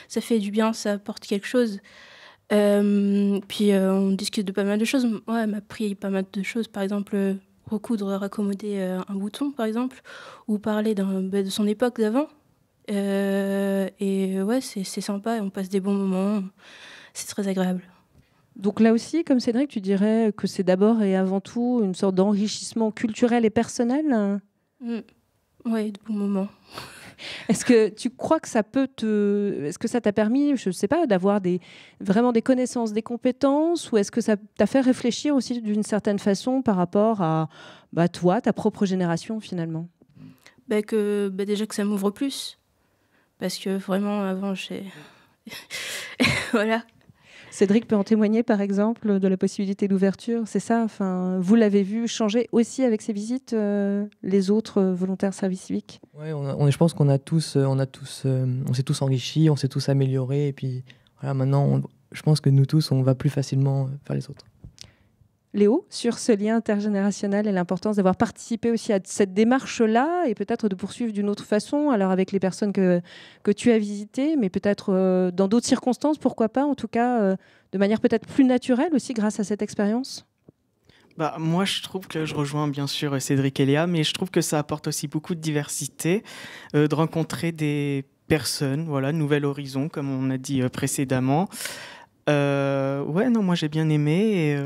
ça fait du bien, ça apporte quelque chose. Puis, on discute de pas mal de choses. Ouais, elle m'a appris pas mal de choses, par exemple, recoudre, raccommoder un bouton, par exemple, ou parler de son époque d'avant. Et ouais, c'est sympa, on passe des bons moments, c'est très agréable. Donc là aussi, comme Cédric, tu dirais que c'est d'abord et avant tout une sorte d'enrichissement culturel et personnel? Oui, de bons moments. Est-ce que tu crois que est-ce que ça t'a permis, je ne sais pas, d'avoir vraiment des connaissances, des compétences, ou est-ce que ça t'a fait réfléchir aussi d'une certaine façon par rapport à toi, ta propre génération finalement? Déjà que ça m'ouvre plus. Parce que vraiment, avant, voilà. Cédric peut en témoigner, par exemple, de la possibilité d'ouverture. C'est ça, enfin, vous l'avez vu changer aussi avec ces visites, les autres volontaires service civique? Oui, je pense qu'on on s'est tous enrichis, on s'est tous améliorés. Et puis voilà, maintenant, je pense que nous tous, on va plus facilement vers les autres. Léo, sur ce lien intergénérationnel et l'importance d'avoir participé aussi à cette démarche-là et peut-être de poursuivre d'une autre façon, alors avec les personnes que tu as visitées, mais peut-être dans d'autres circonstances, pourquoi pas, en tout cas de manière peut-être plus naturelle aussi grâce à cette expérience? Moi, je trouve que je rejoins bien sûr Cédric et Léa, mais je trouve que ça apporte aussi beaucoup de diversité, de rencontrer des personnes, voilà, nouvel horizon, comme on a dit précédemment. Moi j'ai bien aimé et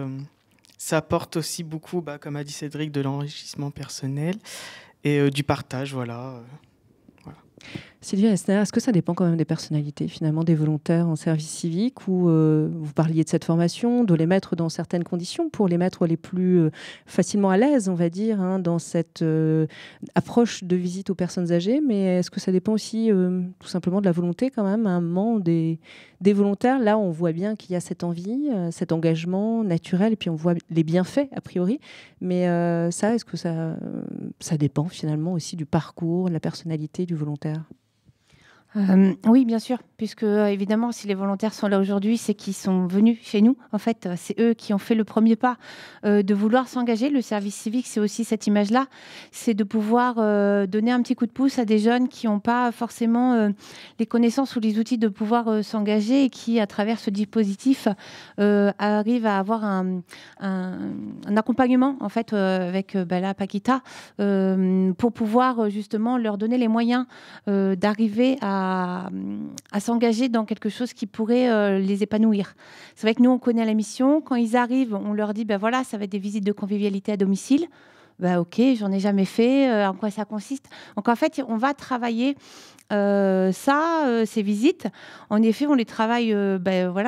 ça apporte aussi beaucoup, comme a dit Cédric, de l'enrichissement personnel et du partage, voilà. Sylvia Esner, est-ce que ça dépend quand même des personnalités, finalement, des volontaires en service civique, ou vous parliez de cette formation, de les mettre dans certaines conditions pour les mettre les plus facilement à l'aise, on va dire, dans cette approche de visite aux personnes âgées, mais est-ce que ça dépend aussi tout simplement de la volonté quand même, à un moment, des volontaires? Là, on voit bien qu'il y a cette envie, cet engagement naturel, et puis on voit les bienfaits, a priori, mais est-ce que ça dépend finalement aussi du parcours, de la personnalité du volontaire? Oui, bien sûr, puisque évidemment, si les volontaires sont là aujourd'hui, c'est qu'ils sont venus chez nous. En fait, c'est eux qui ont fait le premier pas de vouloir s'engager. Le service civique, c'est aussi cette image-là, c'est de pouvoir donner un petit coup de pouce à des jeunes qui n'ont pas forcément les connaissances ou les outils de pouvoir s'engager et qui, à travers ce dispositif, arrivent à avoir un accompagnement en fait avec la Paquita pour pouvoir justement leur donner les moyens d'arriver à s'engager dans quelque chose qui pourrait les épanouir. C'est vrai que nous, on connaît la mission. Quand ils arrivent, on leur dit, voilà, ça va être des visites de convivialité à domicile. Ok, j'en ai jamais fait. En quoi ça consiste? Donc, en fait, on va travailler ces visites. En effet, on les travaille,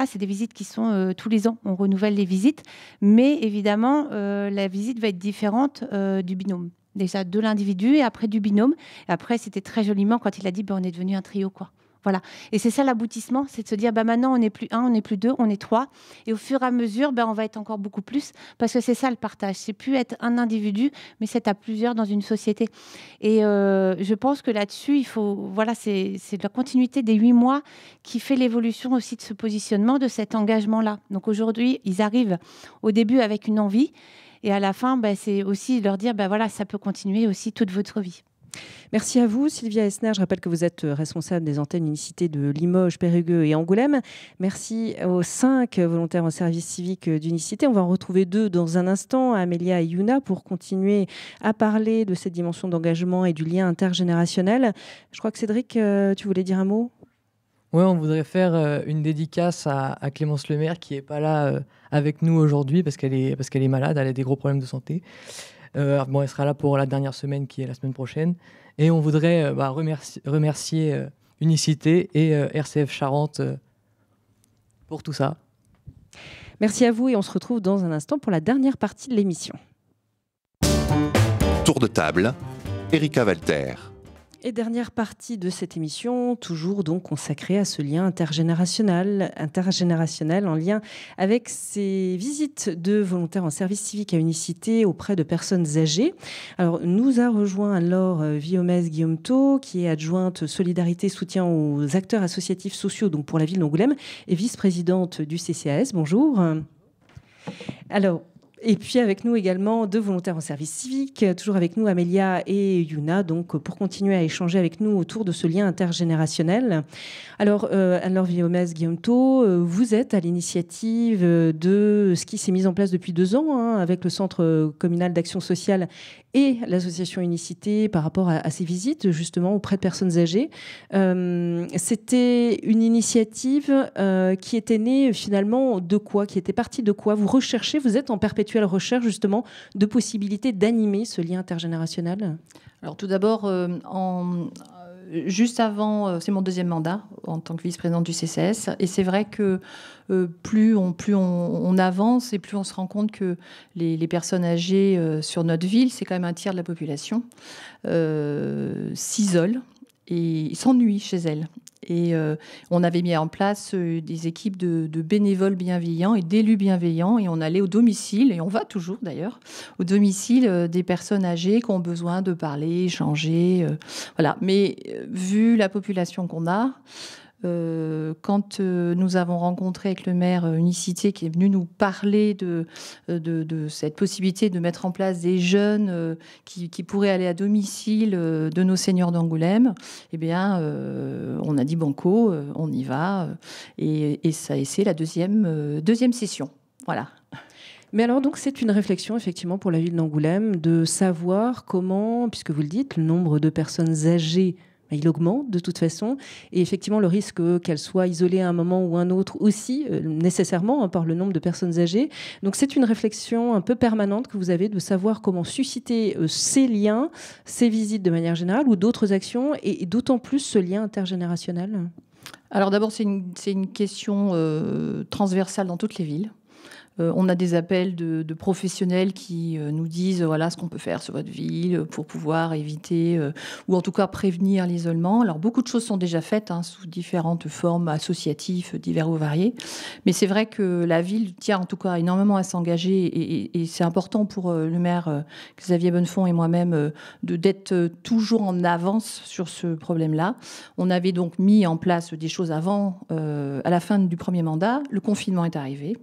c'est des visites qui sont tous les ans. On renouvelle les visites. Mais évidemment, la visite va être différente du binôme. Déjà de l'individu et après du binôme. Et après, c'était très joliment quand il a dit on est devenu un trio, quoi. Voilà. Et c'est ça l'aboutissement, c'est de se dire maintenant on n'est plus un, on n'est plus deux, on est trois. Et au fur et à mesure, on va être encore beaucoup plus, parce que c'est ça le partage. C'est plus être un individu, mais c'est à plusieurs dans une société. Et je pense que là-dessus, il faut, c'est de la continuité des 8 mois qui fait l'évolution aussi de ce positionnement, de cet engagement-là. Donc aujourd'hui, ils arrivent au début avec une envie. Et à la fin, c'est aussi leur dire, ça peut continuer aussi toute votre vie. Merci à vous, Sylvia Esner. Je rappelle que vous êtes responsable des antennes Unicité de Limoges, Périgueux et Angoulême. Merci aux 5 volontaires en service civique d'Unicité. On va en retrouver 2 dans un instant, Amélia et Yuna, pour continuer à parler de cette dimension d'engagement et du lien intergénérationnel. Je crois que Cédric, tu voulais dire un mot ? Oui, on voudrait faire une dédicace à Clémence Lemaire qui n'est pas là avec nous aujourd'hui parce qu'elle est malade, elle a des gros problèmes de santé. Elle sera là pour la dernière semaine qui est la semaine prochaine. Et on voudrait remercier Unicité et RCF Charente pour tout ça. Merci à vous et on se retrouve dans un instant pour la dernière partie de l'émission. Tour de table, Erika Walter. Et dernière partie de cette émission, toujours donc consacrée à ce lien intergénérationnel en lien avec ces visites de volontaires en service civique à Unicité auprès de personnes âgées. Alors, nous a rejoint alors Viomès-Guillaumetot, qui est adjointe solidarité soutien aux acteurs associatifs sociaux donc pour la ville d'Angoulême et vice-présidente du CCAS. Bonjour. Alors, et puis avec nous également 2 volontaires en service civique, toujours avec nous Amélia et Yuna, donc pour continuer à échanger avec nous autour de ce lien intergénérationnel. Alors, Anne-Laure Viomès-Guillaumetot, vous êtes à l'initiative de ce qui s'est mis en place depuis 2 ans avec le Centre communal d'action sociale et l'association Unicité par rapport à ces visites justement auprès de personnes âgées. C'était une initiative qui était née finalement de quoi? Qui était partie de quoi? Vous recherchez, vous êtes en perpétuelle recherche justement de possibilités d'animer ce lien intergénérationnel? Alors tout d'abord, juste avant, c'est mon 2e mandat en tant que vice-présidente du CCS, et c'est vrai que plus on avance et plus on se rend compte que les personnes âgées sur notre ville, c'est quand même un tiers de la population, s'isolent et s'ennuient chez elles. Et on avait mis en place des équipes de bénévoles bienveillants et d'élus bienveillants. Et on allait au domicile, et on va toujours d'ailleurs, au domicile des personnes âgées qui ont besoin de parler, échanger. Voilà. Mais vu la population qu'on a, quand nous avons rencontré avec le maire Unicité qui est venu nous parler de cette possibilité de mettre en place des jeunes qui pourraient aller à domicile de nos seniors d'Angoulême, eh bien, on a dit banco, on y va. Et c'est la deuxième session. Voilà. Mais alors, donc, c'est une réflexion, effectivement, pour la ville d'Angoulême, de savoir comment, puisque vous le dites, le nombre de personnes âgées, il augmente de toute façon. Et effectivement, le risque qu'elles soient isolées à un moment ou un autre aussi, nécessairement, par le nombre de personnes âgées. Donc, c'est une réflexion un peu permanente que vous avez de savoir comment susciter ces liens, ces visites de manière générale ou d'autres actions, et d'autant plus ce lien intergénérationnel. Alors d'abord, c'est une question transversale dans toutes les villes. On a des appels de professionnels qui nous disent voilà ce qu'on peut faire sur votre ville pour pouvoir éviter ou en tout cas prévenir l'isolement. Alors beaucoup de choses sont déjà faites sous différentes formes associatives diverses ou variées. Mais c'est vrai que la ville tient en tout cas énormément à s'engager et c'est important pour le maire Xavier Bonnefond et moi-même d'être toujours en avance sur ce problème-là. On avait donc mis en place des choses avant, à la fin du premier mandat. Le confinement est arrivé.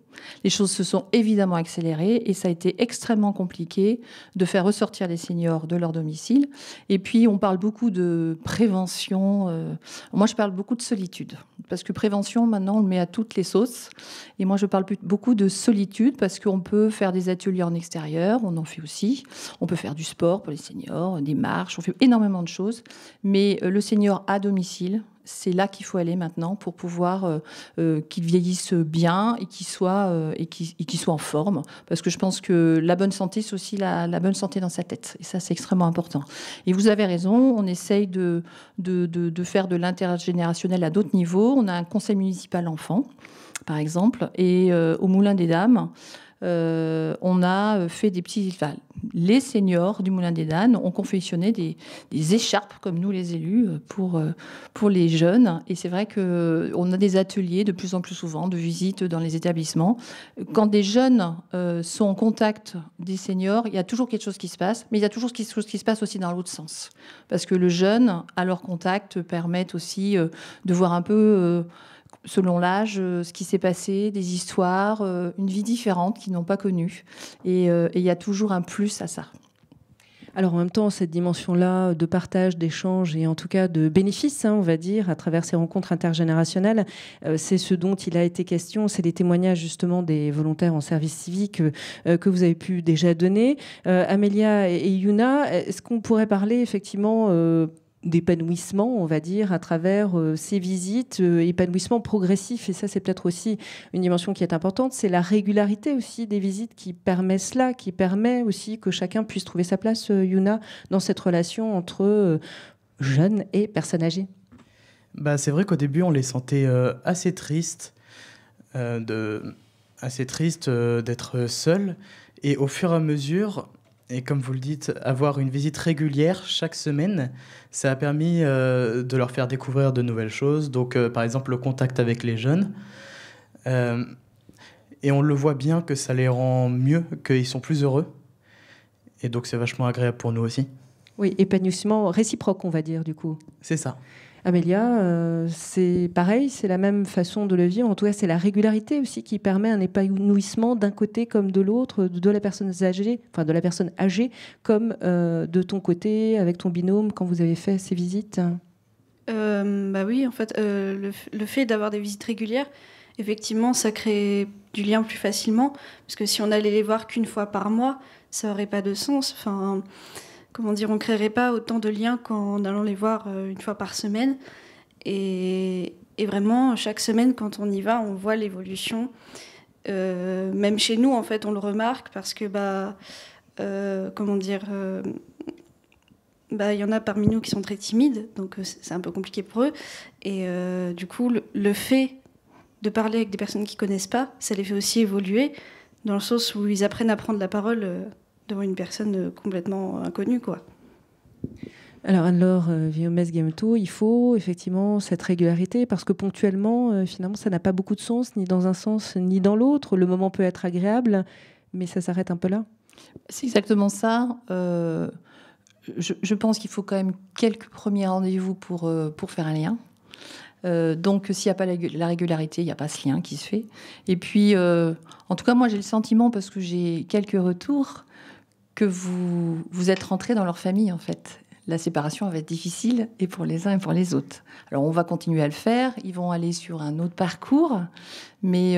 Les choses se sont évidemment accélérées et ça a été extrêmement compliqué de faire ressortir les seniors de leur domicile. Et puis, on parle beaucoup de prévention. Moi, je parle beaucoup de solitude parce que prévention, maintenant, on le met à toutes les sauces. Et moi, je parle beaucoup de solitude parce qu'on peut faire des ateliers en extérieur, on en fait aussi. On peut faire du sport pour les seniors, des marches, on fait énormément de choses. Mais le senior à domicile, c'est là qu'il faut aller maintenant pour pouvoir qu'il vieillisse bien et qu'il soit en forme. Parce que je pense que la bonne santé, c'est aussi la bonne santé dans sa tête. Et ça, c'est extrêmement important. Et vous avez raison, on essaye de faire de l'intergénérationnel à d'autres niveaux. On a un conseil municipal enfant, par exemple, et au Moulin des Dames, on a fait des petits... Enfin, les seniors du Moulin des Dames ont confectionné des écharpes, comme nous les élus, pour les jeunes. Et c'est vrai qu'on a des ateliers de plus en plus souvent, de visites dans les établissements. Quand des jeunes sont en contact des seniors, il y a toujours quelque chose qui se passe, mais il y a toujours quelque chose qui se passe aussi dans l'autre sens. Parce que le jeune, à leur contact, permet aussi de voir un peu... selon l'âge, ce qui s'est passé, des histoires, une vie différente qu'ils n'ont pas connue. Et il y a toujours un plus à ça. Alors en même temps, cette dimension-là de partage, d'échange et en tout cas de bénéfices, on va dire, à travers ces rencontres intergénérationnelles, c'est ce dont il a été question, c'est les témoignages justement des volontaires en service civique que vous avez pu déjà donner. Amélia et Yuna, est-ce qu'on pourrait parler effectivement d'épanouissement, on va dire, à travers ces visites, épanouissement progressif, et ça c'est peut-être aussi une dimension qui est importante, c'est la régularité aussi des visites qui permet cela, qui permet aussi que chacun puisse trouver sa place, Yuna, dans cette relation entre jeunes et personnes âgées. C'est vrai qu'au début on les sentait assez tristes, d'être seuls, et au fur et à mesure... Et comme vous le dites, avoir une visite régulière chaque semaine, ça a permis de leur faire découvrir de nouvelles choses. Donc, par exemple, le contact avec les jeunes. Et on le voit bien que ça les rend mieux, qu'ils sont plus heureux. Et donc, c'est vachement agréable pour nous aussi. Oui, épanouissement réciproque, on va dire, du coup. C'est ça. Amélia, c'est pareil, c'est la même façon de le vivre. En tout cas, c'est la régularité aussi qui permet un épanouissement d'un côté comme de l'autre, de la personne âgée, comme de ton côté, avec ton binôme, quand vous avez fait ces visites. Oui, en fait, le fait d'avoir des visites régulières, effectivement, ça crée du lien plus facilement. Parce que si on allait les voir qu'une fois par mois, ça n'aurait pas de sens. Enfin... on ne créerait pas autant de liens qu'en allant les voir une fois par semaine. Et vraiment, chaque semaine, quand on y va, on voit l'évolution. Même chez nous, en fait, on le remarque parce que, y en a parmi nous qui sont très timides, donc c'est un peu compliqué pour eux. Et du coup, le fait de parler avec des personnes qui ne connaissent pas, ça les fait aussi évoluer, dans le sens où ils apprennent à prendre la parole devant une personne complètement inconnue, quoi. Alors Viomès-Guillemot, il faut effectivement cette régularité parce que ponctuellement, finalement, ça n'a pas beaucoup de sens, ni dans un sens ni dans l'autre. Le moment peut être agréable, mais ça s'arrête un peu là. C'est exactement ça. Je pense qu'il faut quand même quelques premiers rendez-vous pour faire un lien. Donc, s'il n'y a pas la régularité, il n'y a pas ce lien qui se fait. Et puis, en tout cas, moi, j'ai le sentiment, parce que j'ai quelques retours, que vous êtes rentrés dans leur famille, en fait. La séparation va être difficile, et pour les uns et pour les autres. Alors, on va continuer à le faire. Ils vont aller sur un autre parcours. Mais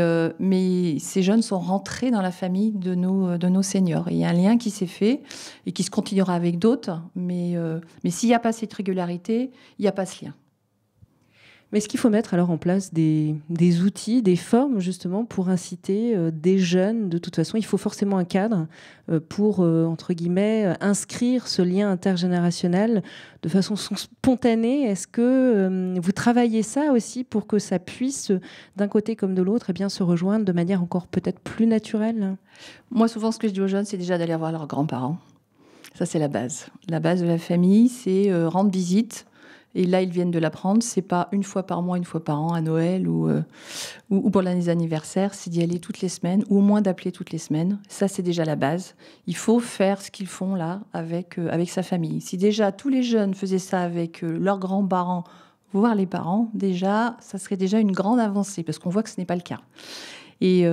ces jeunes sont rentrés dans la famille de nos seniors. Et il y a un lien qui s'est fait et qui se continuera avec d'autres. Mais s'il n'y a pas cette régularité, il n'y a pas ce lien. Mais est-ce qu'il faut mettre alors en place des outils, des formes justement pour inciter des jeunes? De toute façon, il faut forcément un cadre pour, entre guillemets, inscrire ce lien intergénérationnel de façon spontanée. Est-ce que vous travaillez ça aussi pour que ça puisse, d'un côté comme de l'autre, eh bien, se rejoindre de manière encore peut-être plus naturelle? Moi, souvent, ce que je dis aux jeunes, c'est déjà d'aller voir leurs grands-parents. Ça, c'est la base. La base de la famille, c'est rendre visite. Et là, ils viennent de l'apprendre. C'est pas une fois par mois, une fois par an, à Noël ou pour l'année des anniversaires. C'est d'y aller toutes les semaines, ou au moins d'appeler toutes les semaines. Ça, c'est déjà la base. Il faut faire ce qu'ils font là avec sa famille. Si déjà tous les jeunes faisaient ça avec leurs grands-parents, voire les parents, déjà, ça serait déjà une grande avancée, parce qu'on voit que ce n'est pas le cas. Et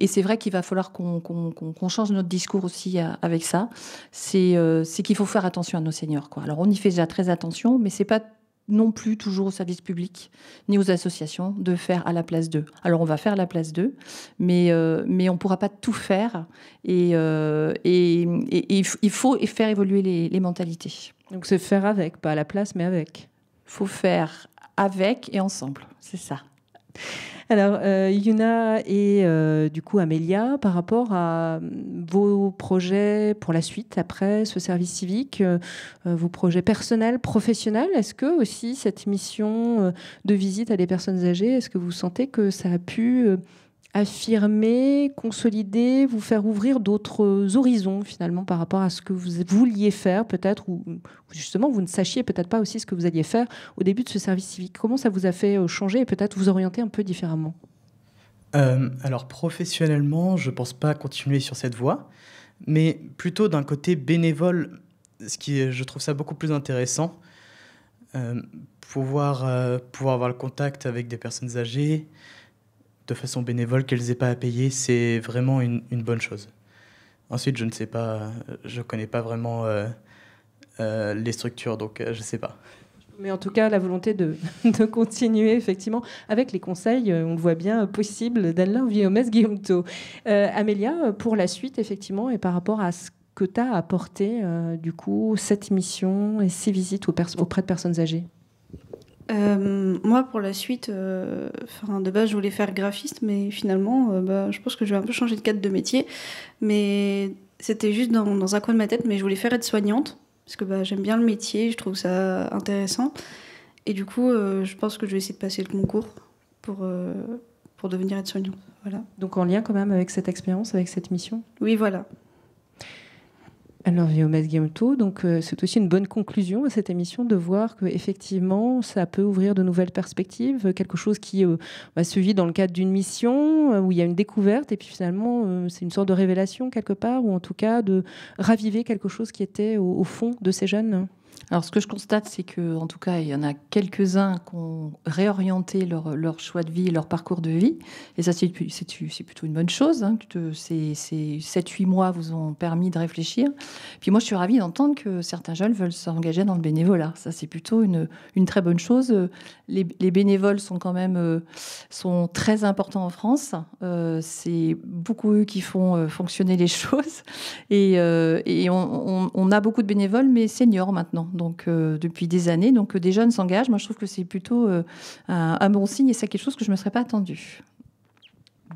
c'est vrai qu'il va falloir qu'on change notre discours aussi avec ça. C'est qu'il faut faire attention à nos seniors, quoi. Alors, on y fait déjà très attention, mais c'est pas non plus toujours au service public ni aux associations de faire à la place d'eux. Alors, on va faire à la place d'eux, mais on ne pourra pas tout faire. Et il faut faire évoluer les mentalités. Donc, c'est faire avec, pas à la place, mais avec. Il faut faire avec et ensemble, c'est ça. Alors, Yuna et du coup Amélia, par rapport à vos projets pour la suite, après ce service civique, vos projets personnels, professionnels, est-ce que aussi cette mission de visite à des personnes âgées, est-ce que vous sentez que ça a pu affirmer, consolider, vous faire ouvrir d'autres horizons finalement par rapport à ce que vous vouliez faire peut-être, ou justement vous ne sachiez peut-être pas aussi ce que vous alliez faire au début de ce service civique? Comment ça vous a fait changer et peut-être vous orienter un peu différemment? Alors professionnellement, je ne pense pas continuer sur cette voie, mais plutôt d'un côté bénévole, je trouve ça beaucoup plus intéressant. Pouvoir avoir le contact avec des personnes âgées de façon bénévole, qu'elles n'aient pas à payer, c'est vraiment une bonne chose. Ensuite, je ne sais pas, je ne connais pas vraiment les structures, donc je ne sais pas. Mais en tout cas, la volonté de continuer, effectivement, avec les conseils, on le voit bien, possible d'Anne-Laure Viomès-Guillemot. Amélia, pour la suite, effectivement, et par rapport à ce que tu as apporté, du coup, cette mission et ces visites auprès de personnes âgées? Moi, pour la suite, de base, je voulais faire graphiste, mais finalement, je pense que je vais un peu changer de cadre de métier. Mais c'était juste dans un coin de ma tête, mais je voulais faire aide-soignante, parce que j'aime bien le métier, je trouve ça intéressant. Et du coup, je pense que je vais essayer de passer le concours pour devenir aide-soignante. Voilà. Donc en lien quand même avec cette expérience, avec cette mission? Oui, voilà. Alors, Viomès-Guillemot, donc c'est aussi une bonne conclusion à cette émission de voir qu'effectivement, ça peut ouvrir de nouvelles perspectives, quelque chose qui se vit dans le cadre d'une mission, où il y a une découverte, et puis finalement, c'est une sorte de révélation quelque part, ou en tout cas de raviver quelque chose qui était au fond de ces jeunes. Alors, ce que je constate, c'est qu'en tout cas, il y en a quelques-uns qui ont réorienté leur choix de vie, leur parcours de vie. Et ça, c'est plutôt une bonne chose. Hein, ces 7-8 mois vous ont permis de réfléchir. Puis moi, je suis ravie d'entendre que certains jeunes veulent s'engager dans le bénévolat. Ça, c'est plutôt une très bonne chose. Les bénévoles sont quand même sont très importants en France. C'est beaucoup eux qui font fonctionner les choses. Et on a beaucoup de bénévoles, mais seniors maintenant. Donc, depuis des années, donc des jeunes s'engagent. Moi, je trouve que c'est plutôt un bon signe et c'est quelque chose que je ne me serais pas attendue.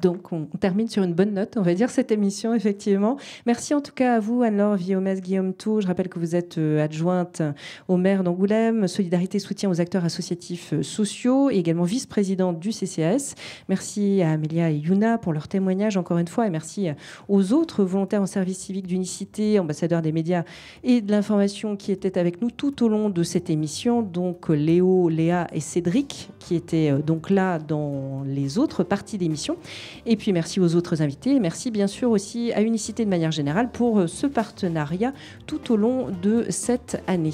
Donc, on termine sur une bonne note, on va dire, cette émission, effectivement. Merci en tout cas à vous, Anne-Laure Viomès-Guillaume Tour. Je rappelle que vous êtes adjointe au maire d'Angoulême, Solidarité soutien aux acteurs associatifs sociaux et également vice-présidente du CCAS. Merci à Amélia et Yuna pour leur témoignage, encore une fois, et merci aux autres volontaires en service civique d'Unicité, ambassadeurs des médias et de l'information qui étaient avec nous tout au long de cette émission. Donc, Léo, Léa et Cédric qui étaient donc là dans les autres parties d'émission. Et puis merci aux autres invités. Et merci bien sûr aussi à Unicité de manière générale pour ce partenariat tout au long de cette année.